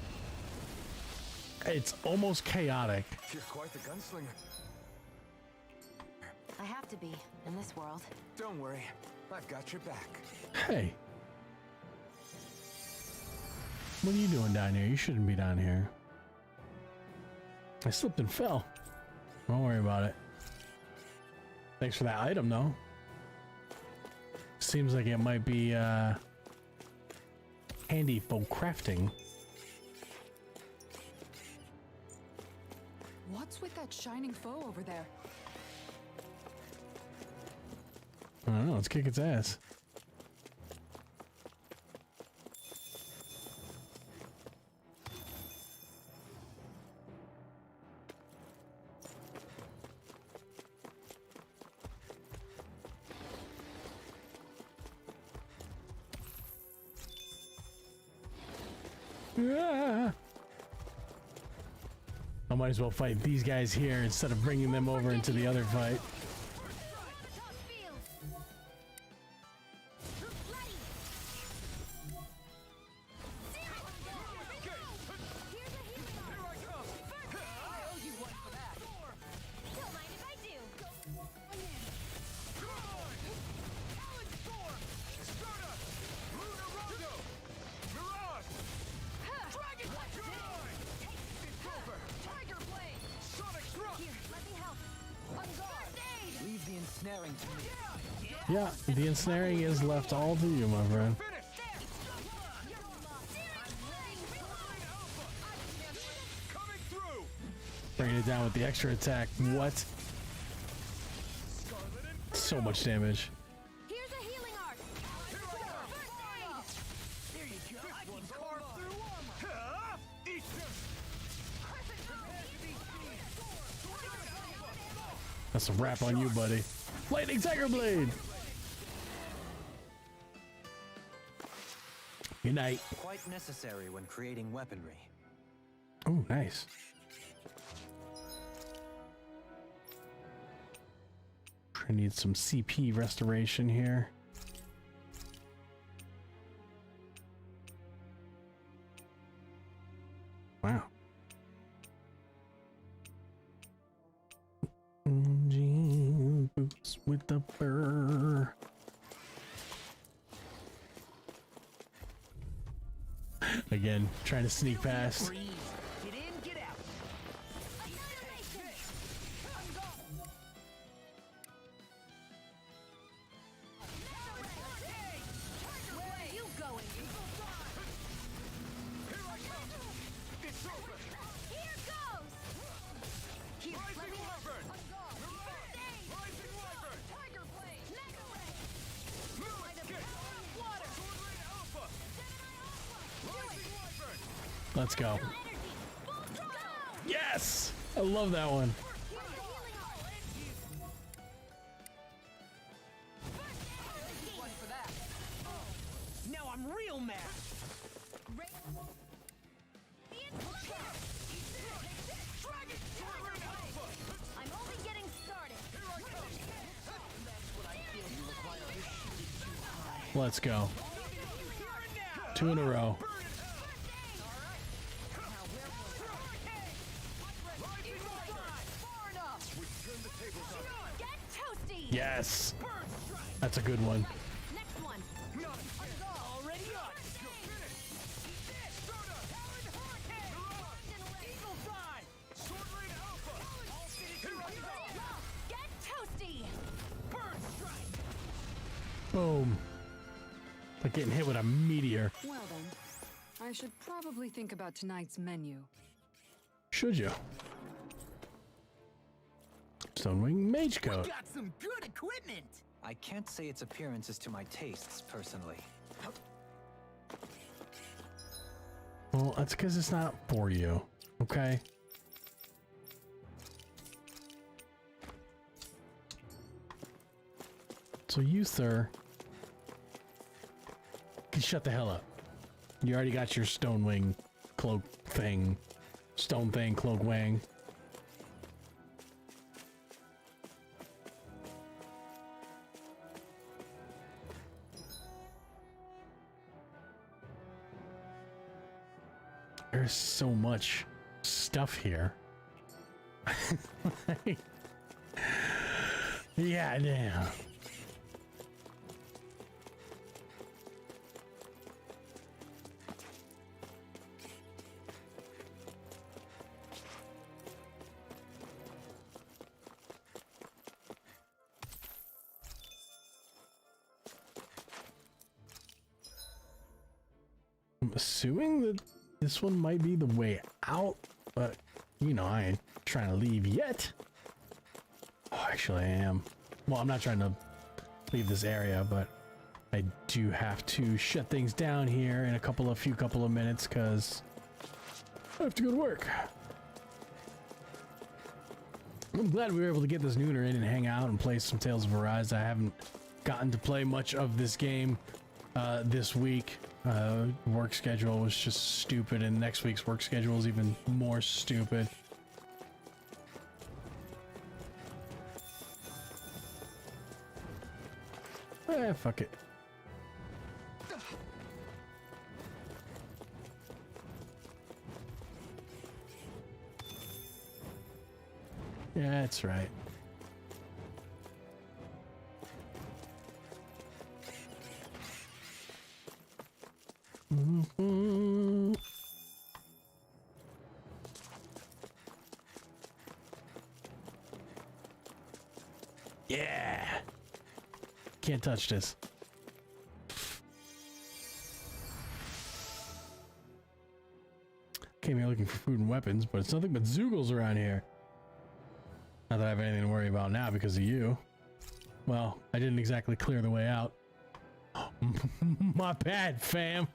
It's almost chaotic. You're quite the gunslinger. I have to be in this world. Don't worry, I've got your back. Hey. What are you doing down here? You shouldn't be down here. I slipped and fell. Don't worry about it. Thanks for that item, though. Seems like it might be handy for crafting. What's with that shining foe over there? I don't know. Let's kick its ass. Ah. I might as well fight these guys here instead of bringing them over into the other fight. Don't mind if I do. Here, let me help. Leave the ensnaring to me. Yeah, the ensnaring is left all to you, my friend. Coming through. Bringing it down with the extra attack. What? So much damage. Here's a healing arc. There you go. I can carve through armor. Eat That's a wrap on you, buddy. Lightning Tiger Blade. Good night. Quite necessary when creating weaponry. Oh, nice. I need some CP restoration here. Wow. Boots with the fur. Again, trying to sneak past. Get in, get out. Where are you going? Here I come. It's over. Here goes. Here, let Rising me Wyvern. Rising Wyvern. Tiger Blade. Mega Ray. Light of Water. Sword Rain Alpha. Rising Wyvern. Let's go. Energy. Full throttle. Yes! I love that one. Here's a healing arc. One for that. Now I'm real mad. I'm only getting started. Let's go. 2 in a row. Get toasty. Yes! That's a good one. Next one. Already up. Sword Rain Alpha. Here I come. Get toasty. Boom. Like getting hit with a meteor. Well then, I should probably think about tonight's menu. Should you? Stonewing Mage Coat. Got some good equipment. I can't say its appearance is to my tastes, personally. Well, that's because it's not for you. Okay? So you, sir, can shut the hell up. You already got your Stonewing cloak thing. Stone thing, cloak wing. There's so much stuff here. Yeah, damn. I'm assuming that this one might be the way out, but you know, I ain't trying to leave yet. Oh, actually I am. Well, I'm not trying to leave this area, but I do have to shut things down here in a few couple of minutes because I have to go to work. I'm glad we were able to get this nooner in and hang out and play some Tales of Arise. I haven't gotten to play much of this game this week. Work schedule was just stupid, and next week's work schedule is even more stupid. Fuck it. Yeah, that's right. Mm-hmm. Yeah. Can't touch this. Came here looking for food and weapons, but it's nothing but Zoogles around here. Not that I have anything to worry about now because of you. Well, I didn't exactly clear the way out. My bad, fam.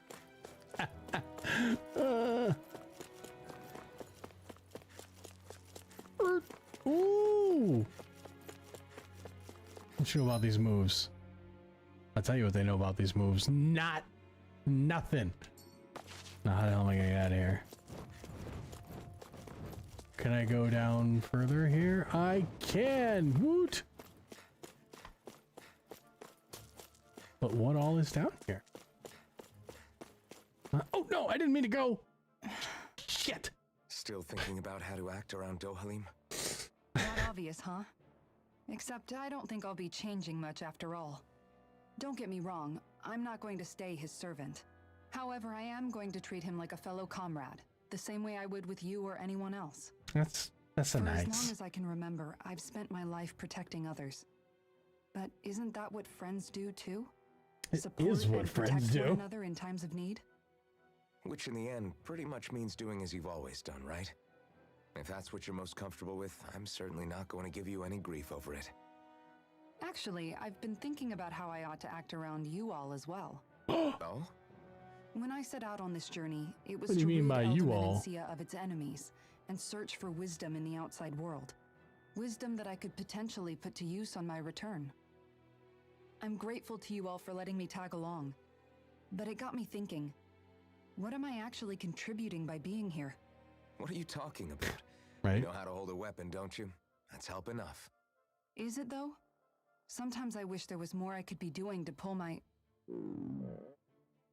Ooh. What you know about these moves? I'll tell you what they know about these moves. Nothing. Now how the hell am I gonna get out of here? Can I go down further here? I can! Woot! But what all is down here? Oh no, I didn't mean to go! Shit! Still thinking about how to act around Haleem? Not obvious, huh? Except I don't think I'll be changing much after all. Don't get me wrong, I'm not going to stay his servant. However, I am going to treat him like a fellow comrade, the same way I would with you or anyone else. That's a For nice. as long as I can remember, I've spent my life protecting others. But isn't that what friends do too? It is what friends protect one do. another in times of need? Which in the end pretty much means doing as you've always done, right? If that's what you're most comfortable with, I'm certainly not going to give you any grief over it. Actually, I've been thinking about how I ought to act around you all as well. Oh? When I set out on this journey, it was What do to you mean rid by you Elderman all? and Sia of its enemies and search for wisdom in the outside world. Wisdom that I could potentially put to use on my return. I'm grateful to you all for letting me tag along, but it got me thinking, what am I actually contributing by being here? What are you talking about? Right? You know how to hold a weapon, don't you? That's help enough. Is it though? Sometimes I wish there was more I could be doing to pull my...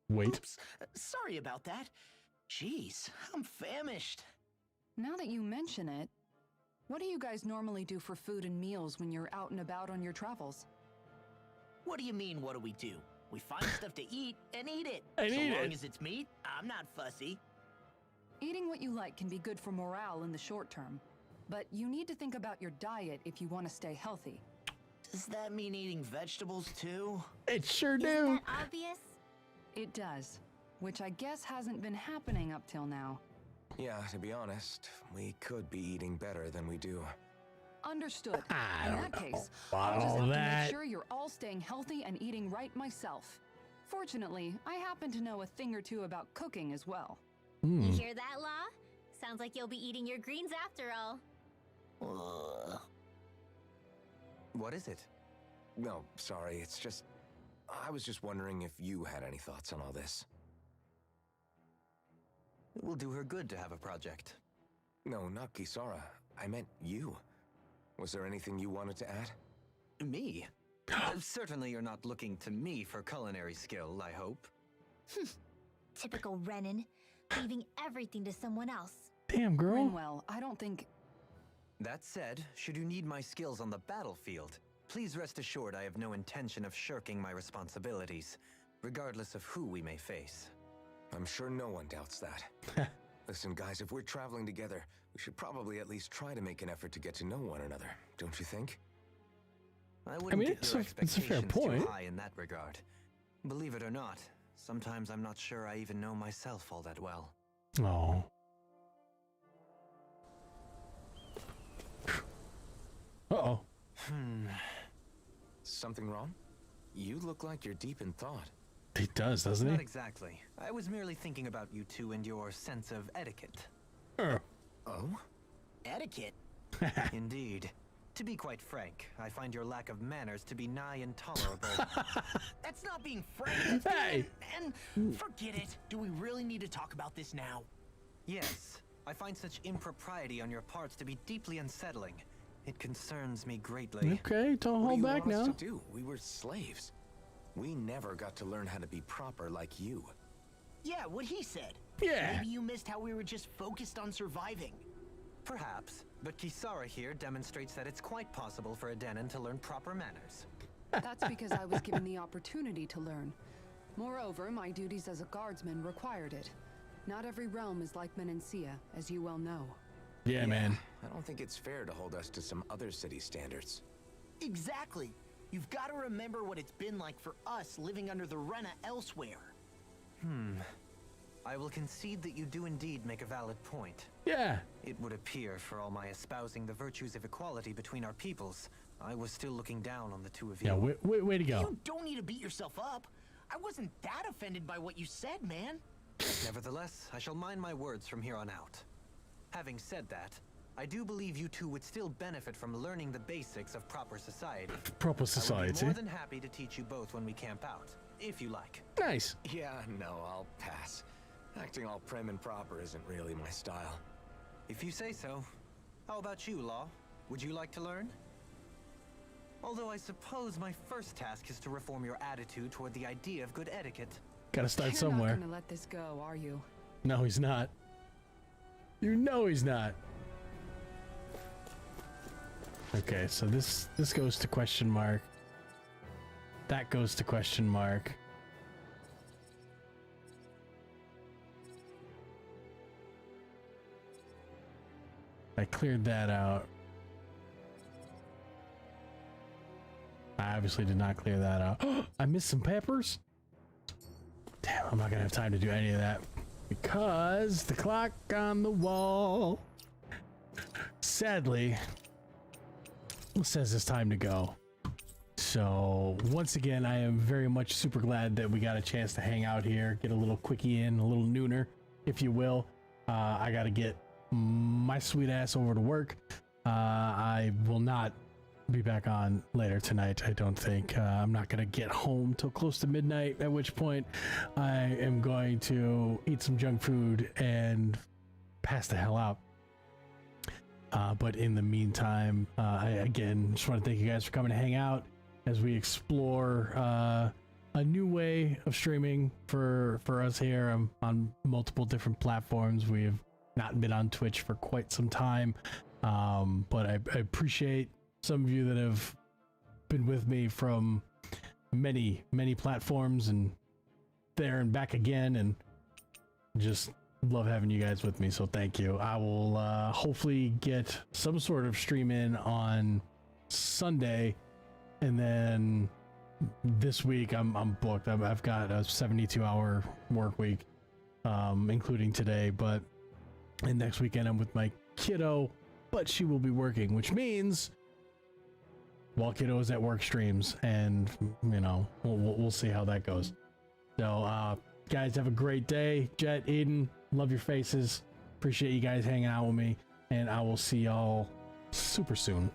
Wait. Oops. Sorry about that. Jeez, I'm famished. Now that you mention it, what do you guys normally do for food and meals when you're out and about on your travels? What do you mean, what do we do? We find stuff to eat and eat it. And so eat long it. as it's meat, I'm not fussy. Eating what you like can be good for morale in the short term, but you need to think about your diet if you want to stay healthy. Does that mean eating vegetables too? It sure Isn't do. that obvious? It does, which I guess hasn't been happening up till now. Yeah, to be honest, we could be eating better than we do. Understood. I In don't that know case, about I'll just all have to that. make sure you're all staying healthy and eating right myself. Fortunately, I happen to know a thing or two about cooking as well. Hmm. You hear that, Law? Sounds like you'll be eating your greens after all. Ugh. What is it? No, sorry, it's just... I was just wondering if you had any thoughts on all this. It will do her good to have a project. No, not Kisara. I meant you. Was there anything you wanted to add? Me? Certainly you're not looking to me for culinary skill, I hope. Typical Renan, leaving everything to someone else. Damn, girl. Grinwell, I don't think... That said, should you need my skills on the battlefield, please rest assured I have no intention of shirking my responsibilities, regardless of who we may face. I'm sure no one doubts that. Listen, guys, if we're traveling together, we should probably at least try to make an effort to get to know one another, don't you think? I wouldn't mean, get it's your a fair expectations point. too high in that regard. Believe it or not, sometimes I'm not sure I even know myself all that well. Oh. Uh-oh. Something wrong? You look like you're deep in thought. He does, doesn't Not he? exactly. I was merely thinking about you two and your sense of etiquette. Oh? Etiquette? Indeed. To be quite frank, I find your lack of manners to be nigh intolerable. That's not being frank. That's Hey! and forget it. Do we really need to talk about this now? Yes, I find such impropriety on your parts to be deeply unsettling. It concerns me greatly. Okay, don't What hold do you back want us now. to do? We were slaves. We never got to learn how to be proper like you. Yeah, what he said. Yeah. Maybe you missed how we were just focused on surviving. Perhaps, but Kisara here demonstrates that it's quite possible for a Denon to learn proper manners. That's because I was given the opportunity to learn. Moreover, my duties as a guardsman required it. Not every realm is like Menancia, as you well know. Yeah, man. I don't think it's fair to hold us to some other city standards. Exactly. You've got to remember what it's been like for us living under the Rena elsewhere. I will concede that you do indeed make a valid point. Yeah. It would appear, for all my espousing the virtues of equality between our peoples, I was still looking down on the two of you. Yeah, way to go. You don't need to beat yourself up. I wasn't that offended by what you said, man. Nevertheless, I shall mind my words from here on out. Having said that, I do believe you two would still benefit from learning the basics of proper society. Proper I society. would be more than happy to teach you both when we camp out, if you like. Nice. Yeah, no, I'll pass. Acting all prim and proper isn't really my style. If you say so. How about you, Law? Would you like to learn? Although I suppose my first task is to reform your attitude toward the idea of good etiquette. Gotta start You're somewhere. not gonna let this go, are you? No, he's not. You know he's not. Okay, so this goes to question mark. That goes to question mark. I cleared that out. I obviously did not clear that out. I missed some peppers? Damn, I'm not gonna have time to do any of that because the clock on the wall sadly says it's time to go. So once again, I am very much super glad that we got a chance to hang out here, get a little quickie in, a little nooner, if you will. I gotta get my sweet ass over to work. I will not be back on later tonight, I don't think. I'm not gonna get home till close to midnight, at which point I am going to eat some junk food and pass the hell out. But in the meantime, I again just want to thank you guys for coming to hang out as we explore a new way of streaming for us here. I'm on multiple different platforms. We have not been on Twitch for quite some time, but I appreciate some of you that have been with me from many platforms and there and back again, and just love having you guys with me, so thank you. I will hopefully get some sort of stream in on Sunday, and then this week I'm booked. I've got a 72-hour work week, including today, and next weekend I'm with my kiddo, but she will be working, which means while kiddo is at work streams, and you know, we'll see how that goes. So guys, have a great day. Jet, Eden, love your faces. Appreciate you guys hanging out with me, and I will see y'all super soon.